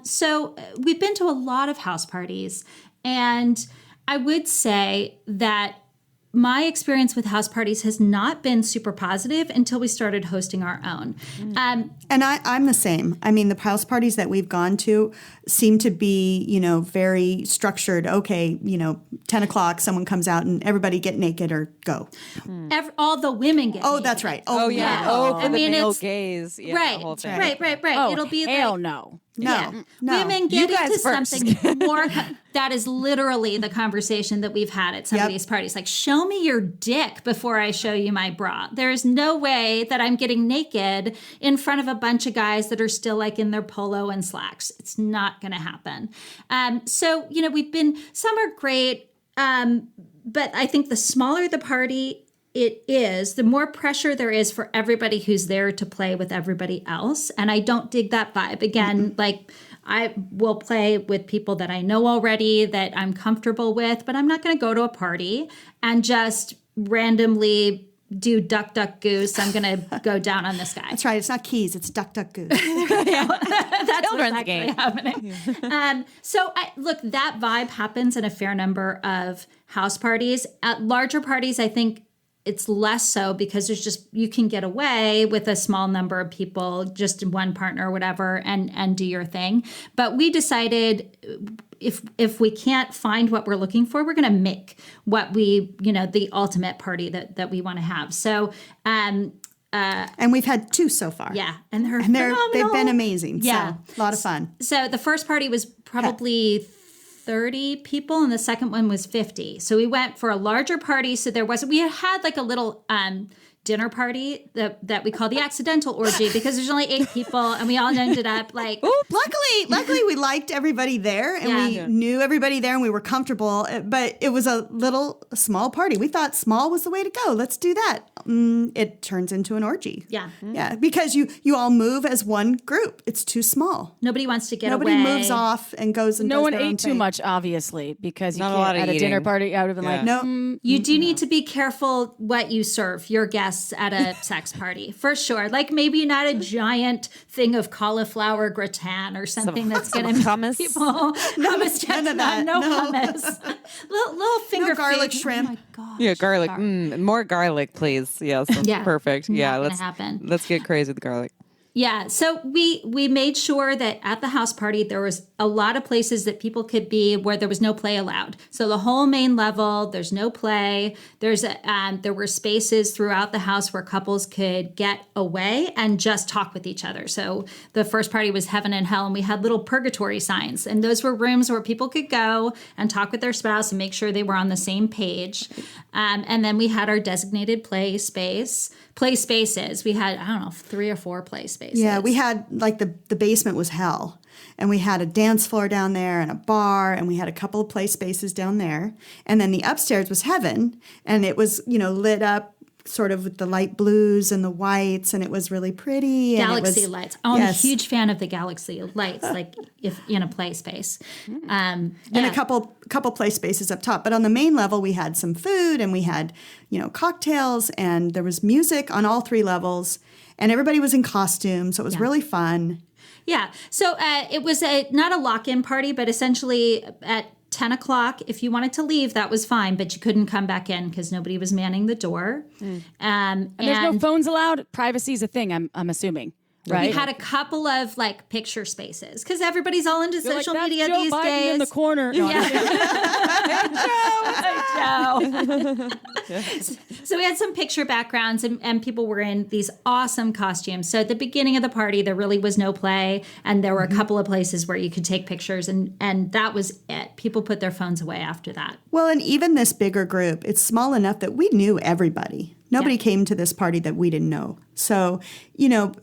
So we've been to a lot of house parties, and I would say that my experience with house parties has not been super positive until we started hosting our own. And I'm the same. I mean, the house parties that we've gone to seem to be, very structured. Okay, 10 o'clock, someone comes out and everybody get naked or go. All the women get Oh, naked. that's right. Oh, yeah. Yeah. Oh, for I the mean, male it's- gaze. Yeah, Right, the whole thing. right. Oh, It'll be hell like, no. No, yeah. no. Women get guys into first. something more. That is literally the conversation that we've had at some of these parties. Like, show me your dick before I show you my bra. There is no way that I'm getting naked in front of a bunch of guys that are still like in their polo and slacks. It's not going to happen. So, we've been, some are great. But I think the smaller the party it is, the more pressure there is for everybody who's there to play with everybody else. And I don't dig that vibe. Again, like I will play with people that I know already, that I'm comfortable with, but I'm not going to go to a party and just randomly do duck, duck, goose. I'm going to go down on this guy. That's right. It's not keys. It's duck, duck, goose. That's what's Children's actually game. happening. So look, that vibe happens in a fair number of house parties. At larger parties, I think it's less so because you can get away with a small number of people, just one partner or whatever, and do your thing. But we decided if we can't find what we're looking for, we're going to make what the ultimate party that we want to have. So, And we've had 2 so far. yeah. And they've they've been amazing. Yeah. So, a lot of fun. So the first party was probably 30 people and the second one was 50. So we went for a larger party. So we had like a little dinner party that we call the accidental orgy because there's only 8 people and we all ended up like... Luckily, we liked everybody there and we knew everybody there and we were comfortable. But it was a small party. We thought small was the way to go. Let's do that. It turns into an orgy. Yeah. Yeah, because you all move as one group. It's too small. Nobody wants to get Nobody away. moves off and goes and No does one their own ate too thing. much, obviously, because you Not a can't lot of at a dinner eating. party. I would have been Yeah. like, No, You do need to be careful what you serve your guests at a sex party, for sure. Like maybe not a giant thing of cauliflower gratin or something that's going to hummus. people hummus. none of that. No No. hummus. little finger garlic food. shrimp. Oh my gosh. Yeah, garlic. More garlic, please. Yes, Yeah. perfect. Not Yeah, gonna let's happen. let's get crazy with the garlic. Yeah, so we made sure that at the house party there was a lot of places that people could be where there was no play allowed. So the whole main level, there's no play. There were spaces throughout the house where couples could get away and just talk with each other. So the first party was heaven and hell, and we had little purgatory signs, and those were rooms where people could go and talk with their spouse and make sure they were on the same page. And then we had our designated play spaces. We had 3 or 4 play spaces. Yeah, we had like the basement was hell. And we had a dance floor down there and a bar and we had a couple of play spaces down there. And then the upstairs was heaven and it was, lit up sort of with the light blues and the whites and it was really pretty. And Galaxy lights. Oh, I'm a huge fan of the galaxy lights, like if in a play space. And a couple play spaces up top. But on the main level, we had some food and we had, cocktails and there was music on all 3 levels. And everybody was in costume, so it was really fun. Yeah. So it was not a lock-in party, but essentially at 10 o'clock, if you wanted to leave, that was fine, but you couldn't come back in because nobody was manning the door. And there's no phones allowed. Privacy is a thing, I'm assuming. Right? We had a couple of like picture spaces because everybody's all into social "That's media Joe these Biden days. in the corner. No, So we had some picture backgrounds and people were in these awesome costumes. So at the beginning of the party, there really was no play. And there were a couple of places where you could take pictures and that was it. People put their phones away after that. Well, and even this bigger group, it's small enough that we knew everybody. Nobody came to this party that we didn't know. So,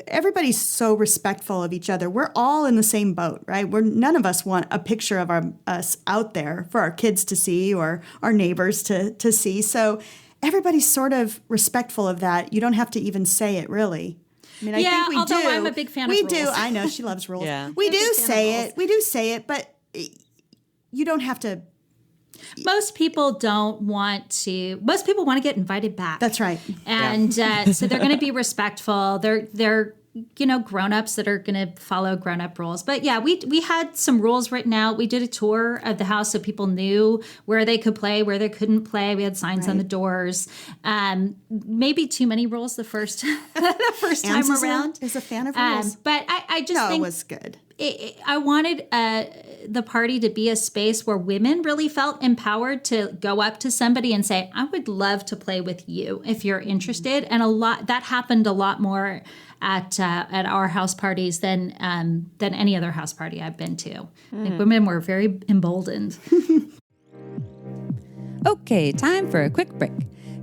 everybody's so respectful of each other. We're all in the same boat, right? None of us want a picture of us out there for our kids to see or our neighbors to see. So everybody's sort of respectful of that. You don't have to even say it, really. I mean, I think we although do. I'm a big fan of we rules. do. I know she loves rules. Yeah. We do say it. We do say it, but you don't have to. Most people want to get invited back. That's right. And so they're going to be respectful. They're grown-ups that are going to follow grown-up rules. But yeah, we had some rules written out. We did a tour of the house so people knew where they could play, where they couldn't play. We had signs on the doors. Maybe too many rules the first time around. Is a fan of rules. But I just think it was good. I wanted the party to be a space where women really felt empowered to go up to somebody and say, I would love to play with you if you're interested. And that happened a lot more at our house parties than any other house party I've been to. Like, women were very emboldened. Okay, time for a quick break.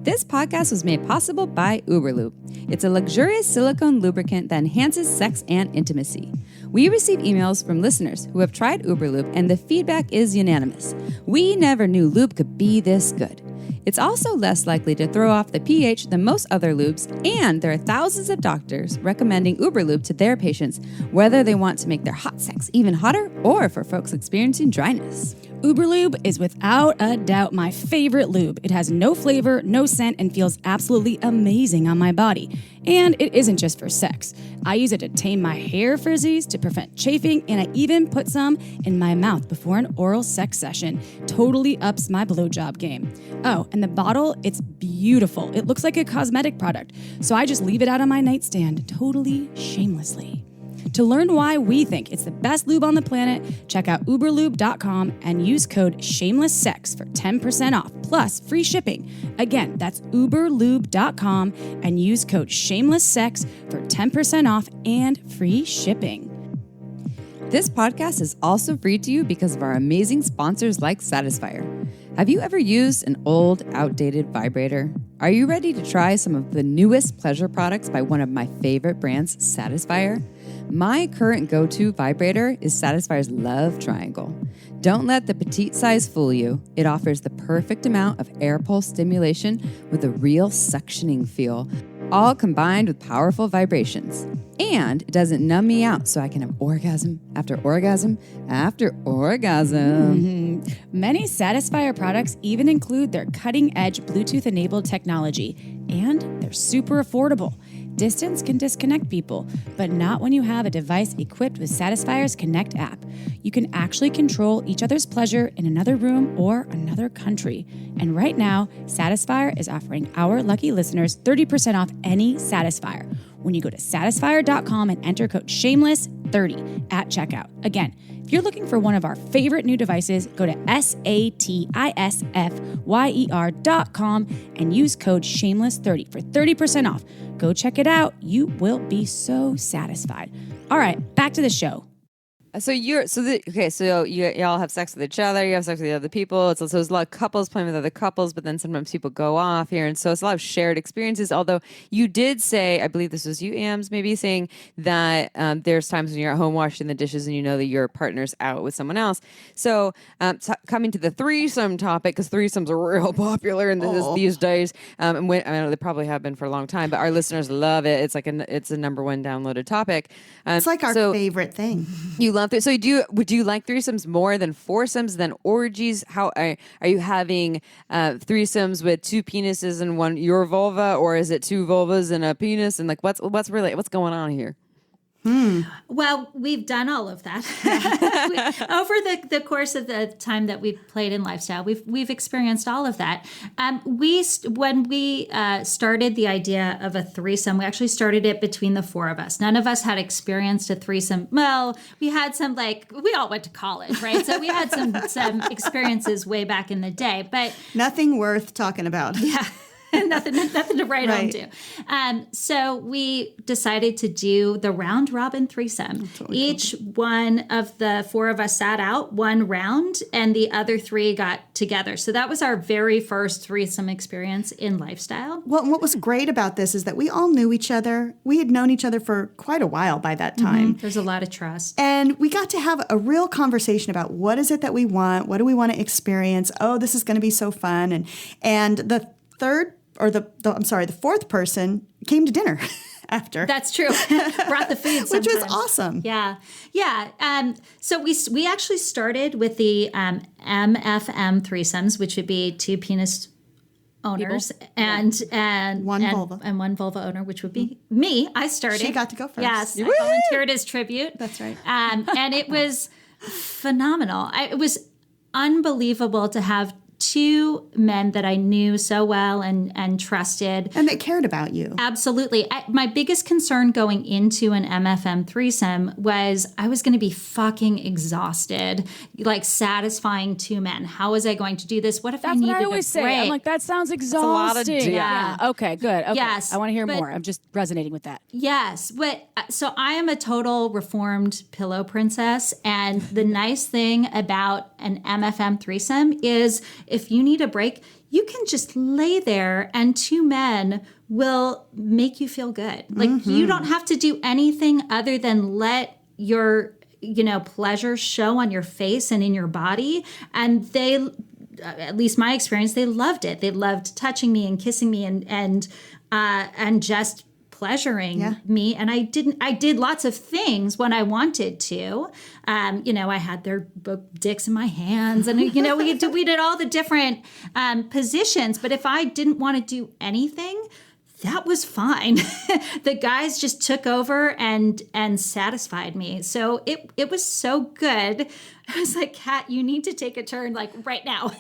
This podcast was made possible by Uberlube. It's a luxurious silicone lubricant that enhances sex and intimacy. We receive emails from listeners who have tried Uberlube, and the feedback is unanimous. We never knew lube could be this good. It's also less likely to throw off the pH than most other lubes, and there are thousands of doctors recommending Uberlube to their patients, whether they want to make their hot sex even hotter or for folks experiencing dryness. Uberlube is without a doubt my favorite lube. It has no flavor, no scent, and feels absolutely amazing on my body. And it isn't just for sex. I use it to tame my hair frizzies, to prevent chafing, and I even put some in my mouth before an oral sex session. Totally ups my blowjob game. Oh, and the bottle, it's beautiful. It looks like a cosmetic product, so I just leave it out on my nightstand, totally shamelessly. To learn why we think it's the best lube on the planet, check out uberlube.com and use code SHAMELESSSEX for 10% off, plus free shipping. Again, that's uberlube.com and use code SHAMELESSSEX for 10% off and free shipping. This podcast is also free to you because of our amazing sponsors like Satisfyer. Have you ever used an old, outdated vibrator? Are you ready to try some of the newest pleasure products by one of my favorite brands, Satisfyer? My current go-to vibrator is Satisfyer's Love Triangle. Don't let the petite size fool you. It offers the perfect amount of air pulse stimulation with a real suctioning feel, all combined with powerful vibrations. And it doesn't numb me out, so I can have orgasm after orgasm after orgasm. Many Satisfyer products even include their cutting-edge Bluetooth-enabled technology, and they're super affordable. Distance can disconnect people, but not when you have a device equipped with Satisfyer's Connect app. You can actually control each other's pleasure in another room or another country. And right now, Satisfyer is offering our lucky listeners 30% off any Satisfyer when you go to satisfyer.com and enter code SHAMELESS30 at checkout. Again, if you're looking for one of our favorite new devices, go to satisfyer.com and use code SHAMELESS30 for 30% off. Go check it out. You will be so satisfied. All right, back to the show. So y'all have sex with each other, you have sex with the other people. So there's a lot of couples playing with other couples, but then sometimes people go off here. And so it's a lot of shared experiences. Although you did say, I believe this was you, Ams, maybe saying that there's times when you're at home washing the dishes and you know that your partner's out with someone else. So coming to the threesome topic, because threesomes are real popular in these days. I know they probably have been for a long time, but our listeners love it. It's like it's a number one downloaded topic. It's like our favorite thing. You love it. So would you like threesomes more than foursomes, than orgies? How are you having threesomes with two penises and your vulva, or is it two vulvas and a penis? And like what's going on here? Well, we've done all of that. Over the course of the time that we've played in Lifestyle, we've experienced all of that. When we started the idea of a threesome, we actually started it between the four of us. None of us had experienced a threesome. Well, we had some, we all went to college, right? So we had some experiences way back in the day, but Nothing worth talking about. yeah. nothing to write home to. So we decided to do the round robin threesome. Each one of the four of us sat out one round and the other three got together. So that was our very first threesome experience in Lifestyle. Well, what was great about this is that we all knew each other. We had known each other for quite a while by that time. There's a lot of trust. And we got to have a real conversation about what is it that we want? What do we want to experience? Oh, this is going to be so fun. And the fourth person came to dinner after. That's true. Brought the food sometimes. Which was awesome. Yeah. So we actually started with the MFM threesomes, which would be two penis owners and one vulva owner, which would be me. I started. She got to go first. Yes, I volunteered as tribute. That's right. And it was phenomenal. It was unbelievable to have two men that I knew so well and trusted. And that cared about you. Absolutely. My biggest concern going into an MFM threesome was I was going to be fucking exhausted, satisfying two men. How was I going to do this? What if I needed a break? That's what I always say. I'm like, that sounds exhausting. Yeah. Okay, good. Okay. Yes. I want to hear more. I'm just resonating with that. Yes. So I am a total reformed pillow princess. And the nice thing about an MFM threesome is if you need a break, you can just lay there and two men will make you feel good. You don't have to do anything other than let your, pleasure show on your face and in your body. And they, at least my experience, they loved it. They loved touching me and kissing me and just pleasuring me. And I did lots of things when I wanted to. I had their dicks in my hands and, we did all the different positions. But if I didn't want to do anything, that was fine. The guys just took over and satisfied me. So it was so good. I was like, Kat, you need to take a turn right now.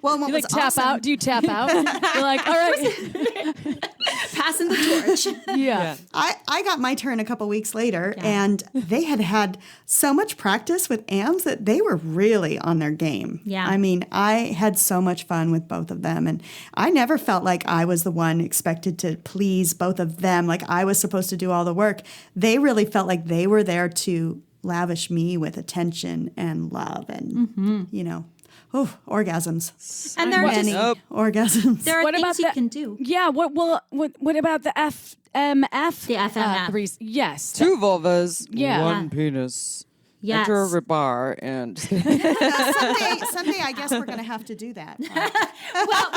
Well, what You was tap awesome, out? Do you tap out? You're like, all right. Passing the torch. Yeah. I got my turn a couple weeks later, and they had so much practice with Ams that they were really on their game. Yeah. I mean, I had so much fun with both of them, and I never felt like I was the one expected to please both of them, like I was supposed to do all the work. They really felt like they were there to lavish me with attention and love and, orgasms. And there are Many orgasms. there are things you can do. Yeah. What about the FMF? The FMF. Yes. Two vulvas, Yeah. one penis. Yes. Enter a bar and Someday, I guess we're going to have to do that. Well,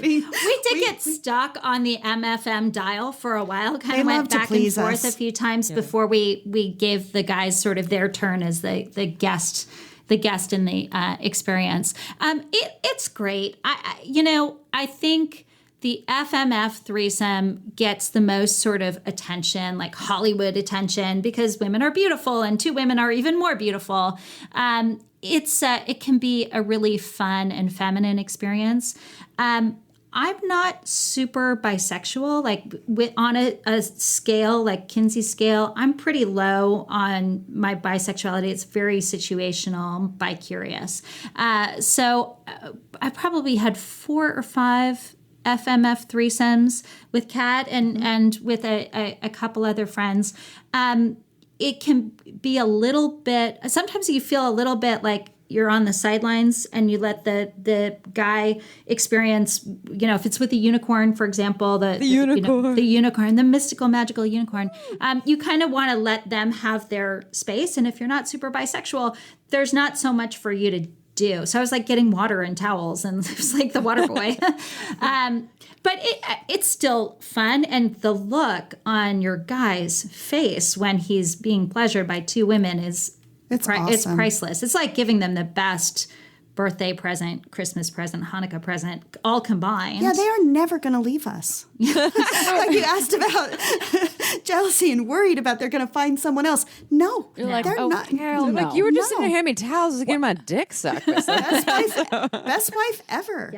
we did get stuck on the MFM dial for a while. Kind They of went love to back and please forth us. a few times before we gave the guys sort of their turn as the guest in the experience. It's great. I think the FMF threesome gets the most sort of attention, like Hollywood attention, because women are beautiful and two women are even more beautiful. It can be a really fun and feminine experience. I'm not super bisexual. On a scale like Kinsey's scale, I'm pretty low on my bisexuality. It's very situational. I'm bi-curious. So I probably had 4 or 5 FMF threesomes with Kat and with a couple other friends. It can be a little bit, sometimes you feel a little bit like you're on the sidelines and you let the guy experience, if it's with a unicorn, for example, the unicorn, the mystical, magical unicorn, you kind of want to let them have their space. And if you're not super bisexual, there's not so much for you to do. So I was like getting water and towels and it was like the water boy. But it's still fun. And the look on your guy's face when he's being pleasured by two women is It's awesome. It's priceless. It's like giving them the best birthday present, Christmas present, Hanukkah present, all combined. Yeah, they are never going to leave us. Like you asked about jealousy and worried about they're going to find someone else. No, like, they're oh, not. hell no. Like you were just No. sitting there handing me towels, getting my dick sucked. Best wife ever.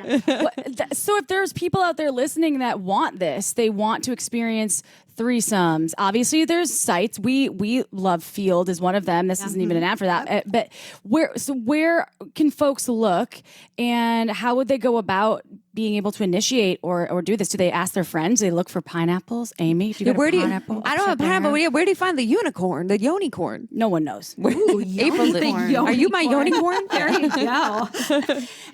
So if there's people out there listening that want this, they want to experience threesomes. Obviously, there's sites. We love Field is one of them. This isn't even an ad for that. But where can folks look, and how would they go about being able to initiate or do this? Do they ask their friends? Do they look for pineapples? Amy, if you go Where to do you? pineapple, I don't have pineapple. Where do you find the unicorn? The yonicorn? No one knows. April, Yonicorn. are you my yonicorn? There you go.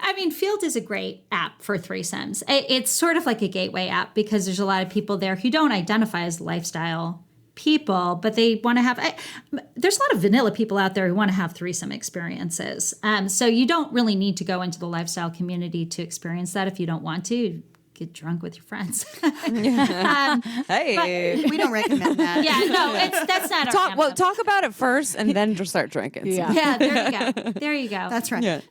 I mean, Field is a great app for threesomes. It's sort of like a gateway app because there's a lot of people there who don't identify as lifestyle people, but they want to have. There's a lot of vanilla people out there who want to have threesome experiences. So you don't really need to go into the lifestyle community to experience that if you don't want to. Get drunk with your friends. Hey, We don't recommend that. Yeah, no, that's not our anthem. talk about it first, and then just start drinking. Yeah. Yeah, there you go. There you go. That's right. Yeah.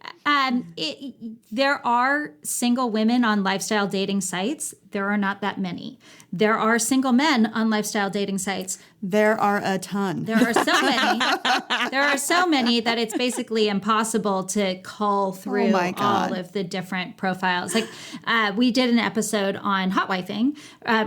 There are single women on lifestyle dating sites. There are not that many. There are single men on lifestyle dating sites. There are a ton. There are so many. There are so many that it's basically impossible to cull through my God. all of the different profiles. Like we did an episode on hot wifing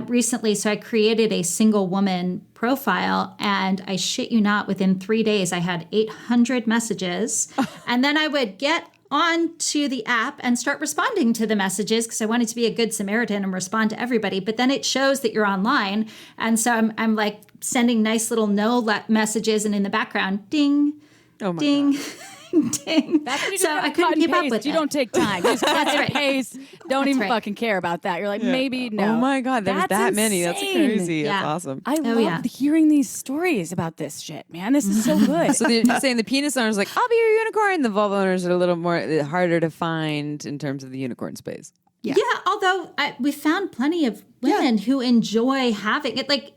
recently, so I created a single woman profile, and I shit you not, within 3 days I had 800 messages, and then I would get onto the app and start responding to the messages because I wanted to be a good Samaritan and respond to everybody. But then it shows that you're online. And so I'm like sending nice little messages, and in the background, ding, Oh my ding, God. ding. That's what you do. So I couldn't keep up with You it. don't take time. You just cut That's and right. paste. Don't even right. fucking care about that. You're like, maybe no. Oh my God, there's That's that many. That's insane. crazy. That's Yeah. awesome. I love hearing these stories about this shit, man. This is so good. So you're saying the penis owner's like, I'll be your unicorn. The vulva owners are a little more harder to find in terms of the unicorn space. Yeah. Yeah, although we found plenty of women who enjoy having it. Like,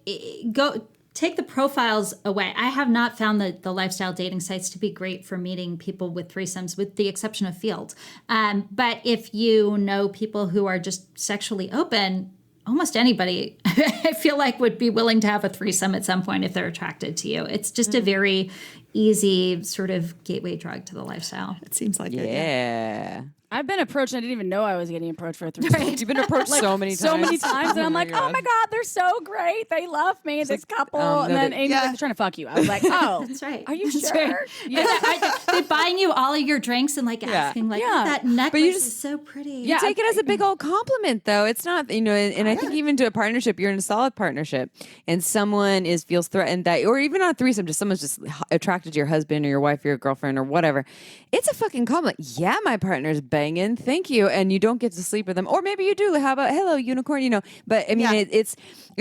go take the profiles away. I have not found the lifestyle dating sites to be great for meeting people with threesomes, with the exception of Field. But if you know people who are just sexually open, almost anybody, I feel like, would be willing to have a threesome at some point if they're attracted to you. It's just a very easy sort of gateway drug to the lifestyle. It seems like it. Yeah. I've been approached, and I didn't even know I was getting approached for a threesome. You've been approached so many times. So many times, and I'm like, oh my God, they're so great. They love me, this couple. And no, then they- Amy's like, they're trying to fuck you. I was like, oh. That's right. Are you That's sure? right. Yeah. They're buying you all of your drinks and like asking like, Yeah. oh, that necklace you just- is so pretty. You take it as a big old compliment, though. It's not, and I think even to a partnership, you're in a solid partnership, and someone feels threatened that, or even not a threesome, just someone's just attracted to your husband or your wife or your girlfriend or whatever. It's a fucking compliment. Yeah, my partner's banging. Thank you. And you don't get to sleep with them, or maybe you do. How about hello, unicorn? But I mean, it's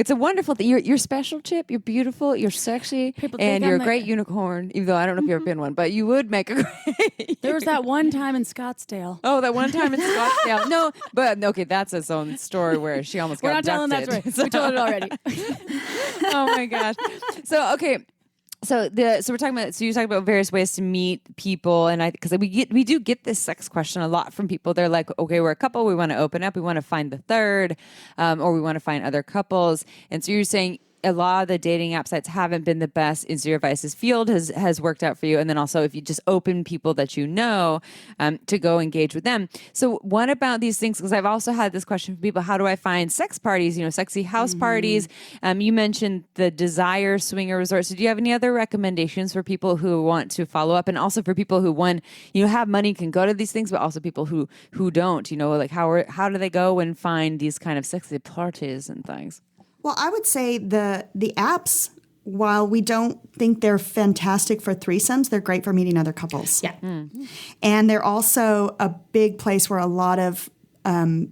a wonderful thing. You're special, Chip. You're beautiful. You're sexy, People and think you're I'm a great unicorn. Even though I don't know if you've ever been one, but you would make a great. There was that one time in Scottsdale. Oh, that one time in Scottsdale. No, but okay, that's its own story where she almost We're got not telling that abducted. story. We told it already. Oh my gosh. So okay. So we're talking about. So you're talking about various ways to meet people, and because we do get this sex question a lot from people. They're like, okay, we're a couple, we want to open up, we want to find the third, or we want to find other couples. And so you're saying a lot of the dating app sites haven't been the best. In your advice, Field has worked out for you, and then also if you just open people that you know to go engage with them. So what about these things? Because I've also had this question from people: how do I find sex parties? Sexy house parties. You mentioned the Desire Swinger Resort. So do you have any other recommendations for people who want to follow up, and also for people who have money, can go to these things, but also people who don't? Like how do they go and find these kind of sexy parties and things? Well, I would say the apps, while we don't think they're fantastic for threesomes, they're great for meeting other couples. Yeah. And they're also a big place where a lot of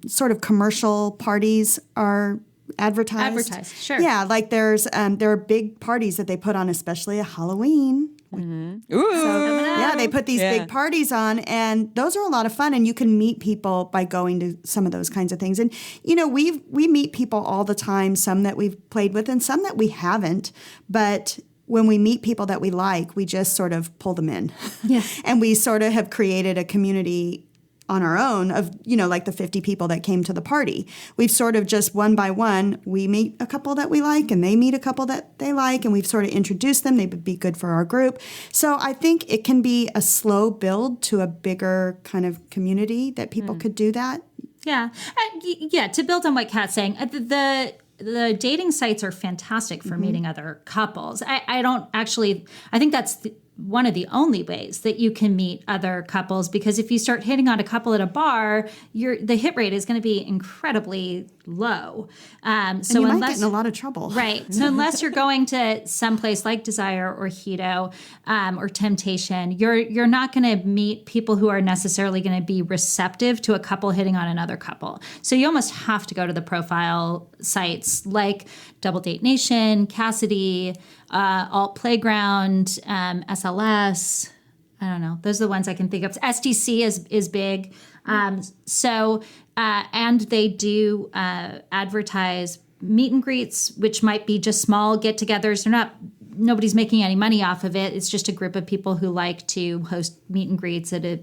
sort of commercial parties are advertised. Sure. Yeah, like there are big parties that they put on, especially at Halloween. Ooh. So, yeah, they put these big parties on, and those are a lot of fun, and you can meet people by going to some of those kinds of things. And, we meet people all the time, some that we've played with and some that we haven't, but when we meet people that we like, we just sort of pull them in. Yeah. And we sort of have created a community on our own of, like the 50 people that came to the party. We've sort of just one by one, we meet a couple that we like and they meet a couple that they like, and we've sort of introduced them. They would be good for our group. So I think it can be a slow build to a bigger kind of community that people could do that. Yeah. To build on what Kat's saying, the dating sites are fantastic for meeting other couples. I think that's one of the only ways that you can meet other couples, because if you start hitting on a couple at a bar, the hit rate is going to be incredibly low. So you might get in a lot of trouble. Right. So unless you're going to someplace like Desire or Hedo or Temptation, you're not going to meet people who are necessarily going to be receptive to a couple hitting on another couple. So you almost have to go to the profile sites like Double Date Nation, Cassidy, Alt Playground, SLS. I don't know. Those are the ones I can think of. STC is big. And they do advertise meet and greets, which might be just small get-togethers. Nobody's making any money off of it. It's just a group of people who like to host meet and greets at a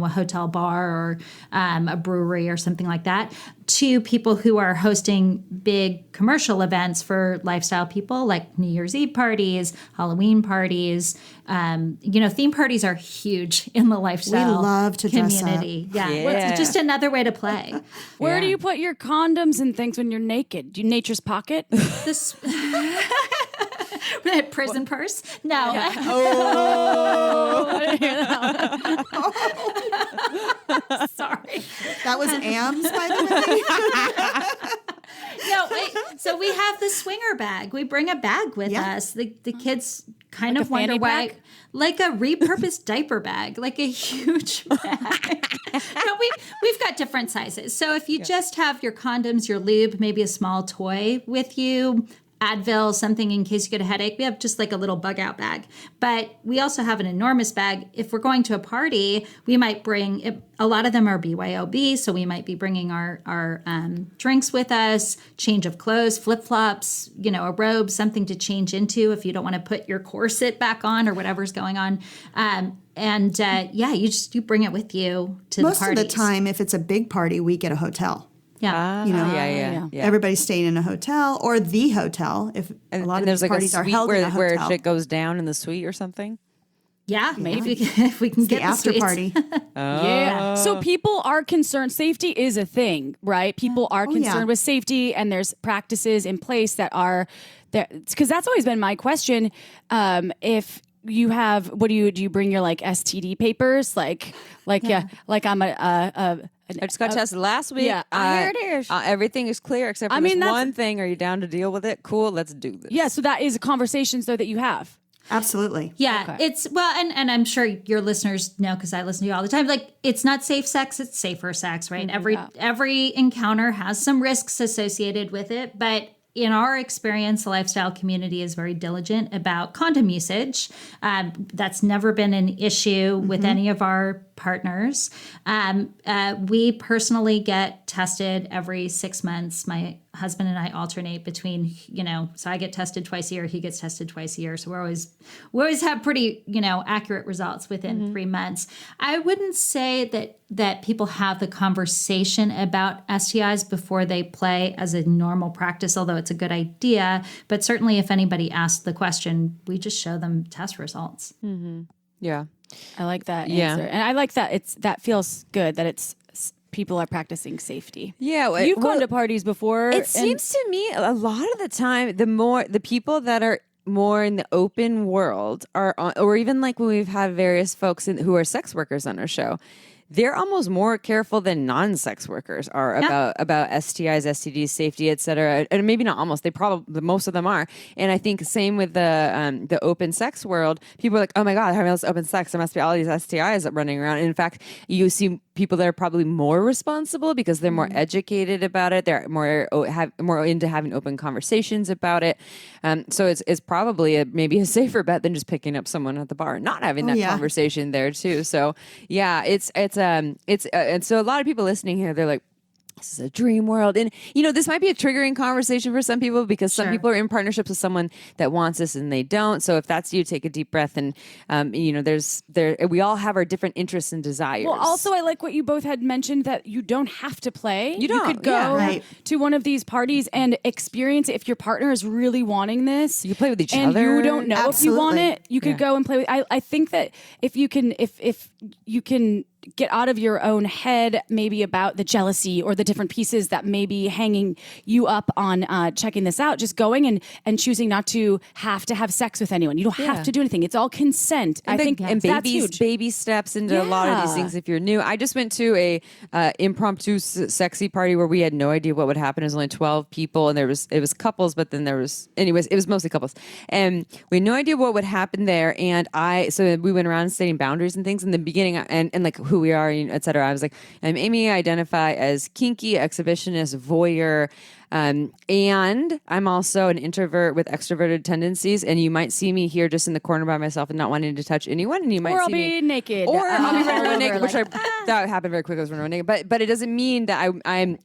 hotel bar or a brewery or something like that, to people who are hosting big commercial events for lifestyle people, like New Year's Eve parties, Halloween parties. Theme parties are huge in the lifestyle We love to dress community. up. Yeah. Yeah. It's just another way to play. Where do you put your condoms and things when you're naked? Do you nature's pocket? This prison purse? No. Sorry. That was Ams, by the way. No, wait. So we have the swinger bag. We bring a bag with Yeah. us. The kids kind Like of a wonder fanny why, pack? like a repurposed diaper bag, like a huge bag. No, we've got different sizes. So if you just have your condoms, your lube, maybe a small toy with you, Advil, something in case you get a headache. We have just like a little bug out bag. But we also have an enormous bag. If we're going to a party, we might bring, a lot of them are BYOB, so we might be bringing our drinks with us, change of clothes, flip-flops, a robe, something to change into if you don't want to put your corset back on or whatever's going on. You bring it with you to Most the parties. of the time, if it's a big party, we get a hotel. Yeah. Yeah. Everybody's staying in a hotel or the hotel. If a lot of there's these like a parties are suite held in a where hotel. shit goes down in the suite or something. Yeah, maybe if we can the get after suites. party. Yeah. So people are concerned. Safety is a thing, right? People are concerned with safety, and there's practices in place that are there. Because that's always been my question. If you have, what do you bring your like STD papers? Like I'm I just got tested last week. Yeah, here it is. Everything is clear except for this one thing. Are you down to deal with it? Cool, let's do this. Yeah, so that is a conversation though that you have. Absolutely. Yeah, it's and I'm sure your listeners know because I listen to you all the time. Like, it's not safe sex; it's safer sex, right? Every encounter has some risks associated with it, but in our experience, the lifestyle community is very diligent about condom usage. That's never been an issue with any of our partners. We personally get tested every 6 months. My husband and I alternate between, so I get tested twice a year, he gets tested twice a year. So we always have pretty, accurate results within 3 months. I wouldn't say that people have the conversation about STIs before they play as a normal practice, although it's a good idea. But certainly if anybody asks the question, we just show them test results. Mm-hmm. Yeah. I like that answer. And I like that that feels good that it's people are practicing safety. Yeah. You've gone to parties before. It seems to me a lot of the time, the people that are more in the open world are on, or even like when we've had various folks who are sex workers on our show, they're almost more careful than non-sex workers are about STIs, STDs, safety, et cetera. And maybe not almost. Most of them are. And I think same with the open sex world. People are like, oh my God, having all this open sex, there must be all these STIs running around. And in fact, you see people that are probably more responsible because they're more educated about it. They're more into having open conversations about it. So it's probably maybe a safer bet than just picking up someone at the bar and not having that conversation there too. So yeah, it's and so a lot of people listening here, they're like, this is a dream world. And, this might be a triggering conversation for some people because some people are in partnerships with someone that wants this and they don't. So if that's you, take a deep breath. And, we all have our different interests and desires. Well, also, I like what you both had mentioned that you don't have to play. You don't. could go to one of these parties and experience it. If your partner is really wanting this, you can play with each and other. you don't know if you want it, you could go and play with. I think that if you can get out of your own head maybe about the jealousy or the different pieces that may be hanging you up on checking this out, just going and choosing not to have sex with anyone. You don't have to do anything. It's all consent. And I think and that's huge. baby steps into a lot of these things if you're new. I just went to a impromptu sexy party where we had no idea what would happen. It was only 12 people and it was couples, but then it was mostly couples. And we had no idea what would happen there. And so we went around stating boundaries and things in the beginning and like who we are, et cetera. I was like, I'm Amy, I identify as kinky, exhibitionist, voyeur. And I'm also an introvert with extroverted tendencies, and you might see me here just in the corner by myself and not wanting to touch anyone. And you might Or I'll see me be naked. or I'll be running around naked, like, which that happened very quickly. I was running around naked, but it doesn't mean that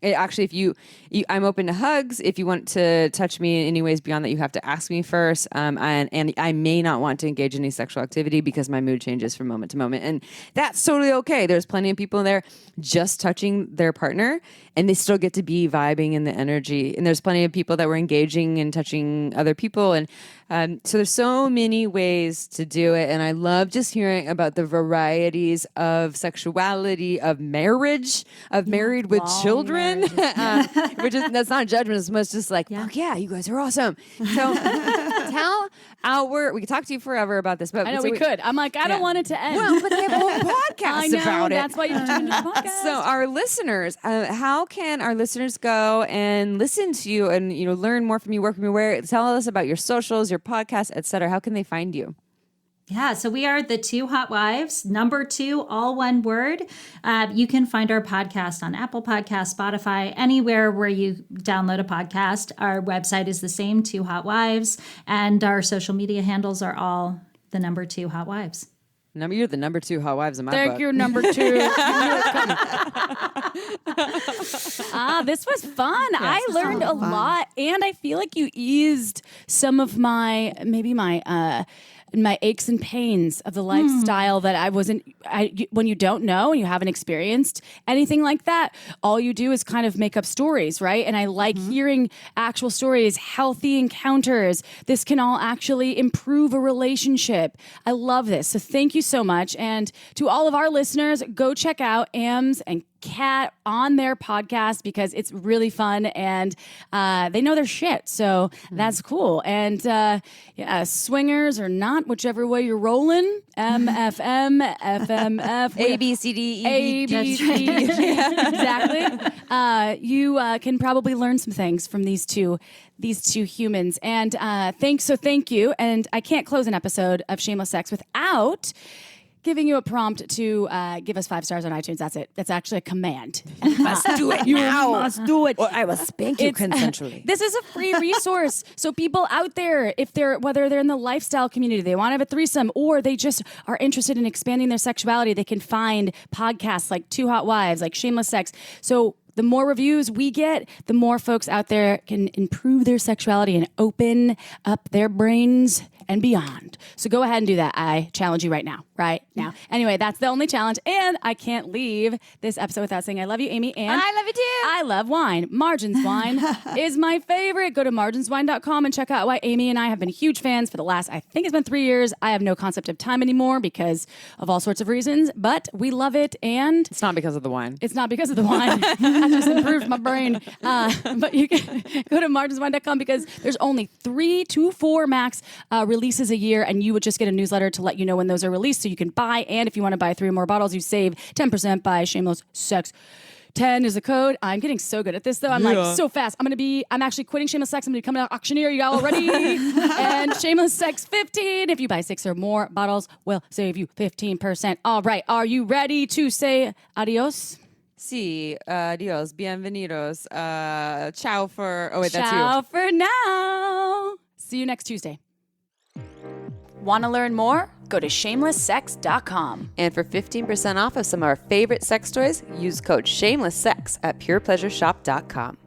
actually if you I'm open to hugs. If you want to touch me in any ways beyond that, you have to ask me first. And I may not want to engage in any sexual activity because my mood changes from moment to moment, and that's totally okay. There's plenty of people in there just touching their partner, and they still get to be vibing in the energy. And there's plenty of people that were engaging and touching other people. And so there's so many ways to do it. And I love just hearing about the varieties of sexuality, of marriage, of married with children, that's not a judgment. It's most just like, fuck yeah, you guys are awesome. So we could talk to you forever about this. But I know we could. I'm like, I don't want it to end. Well, but they have a whole podcast I know, about it. That's why you tuned into the podcast. So our listeners, how can our listeners go and listen to you and learn more from you, work from you? Where tell us about your socials, your podcast, etc. How can they find you? Yeah, so we are the 2HotWives, number 2, all one word. You can find our podcast on Apple Podcasts, Spotify, anywhere where you download a podcast. Our website is the same, 2HotWives, and our social media handles are all the number 2HotWives. You're the number 2 hot wives in my book. Thank you, number 2. This was fun. I learned a lot, and I feel like you eased some of my aches and pains of the lifestyle that when you don't know and you haven't experienced anything like that, all you do is kind of make up stories, right? And I like hearing actual stories, healthy encounters. This can all actually improve a relationship. I love this. So thank you so much. And to all of our listeners, go check out Ams and Kat on their podcast because it's really fun and they know their shit. So that's cool. And swingers or not, whichever way you're rolling, MFM, FMF, A, B, C, D, E, A, B, C, D. Exactly. You can probably learn some things from these two humans. And thank you. And I can't close an episode of Shameless Sex without giving you a prompt to give us 5 stars on iTunes. That's it. That's actually a command. You must do it now. You must do it. Or I will spank you consensually. This is a free resource. So people out there, whether they're in the lifestyle community, they want to have a threesome, or they just are interested in expanding their sexuality, they can find podcasts like 2HotWives, like Shameless Sex. So the more reviews we get, the more folks out there can improve their sexuality and open up their brains and beyond. So go ahead and do that. I challenge you right now. Anyway, that's the only challenge. And I can't leave this episode without saying I love you, Amy. And I love you too. I love wine. Margins Wine is my favorite. Go to marginswine.com and check out why Amy and I have been huge fans for the last, I think it's been 3 years. I have no concept of time anymore because of all sorts of reasons, but we love it. And it's not because of the wine. It's not because of the wine. I just improved my brain. But you can go to marginswine.com because there's only 3 to 4 max releases a year, and you would just get a newsletter to let you know when those are released so you can buy. And if you want to buy 3 or more bottles, you save 10% by Shameless Sex. 10 is the code. I'm getting so good at this though. I'm like so fast. I'm actually quitting Shameless Sex. I'm going to become an auctioneer. You all ready? And Shameless Sex 15. If you buy 6 or more bottles, we'll save you 15%. All right. Are you ready to say adios? Sí, adios, bienvenidos. Ciao for, oh wait, that's you. Ciao for now. See you next Tuesday. Want to learn more? Go to shamelesssex.com. And for 15% off of some of our favorite sex toys, use code SHAMELESSSEX at purepleasureshop.com.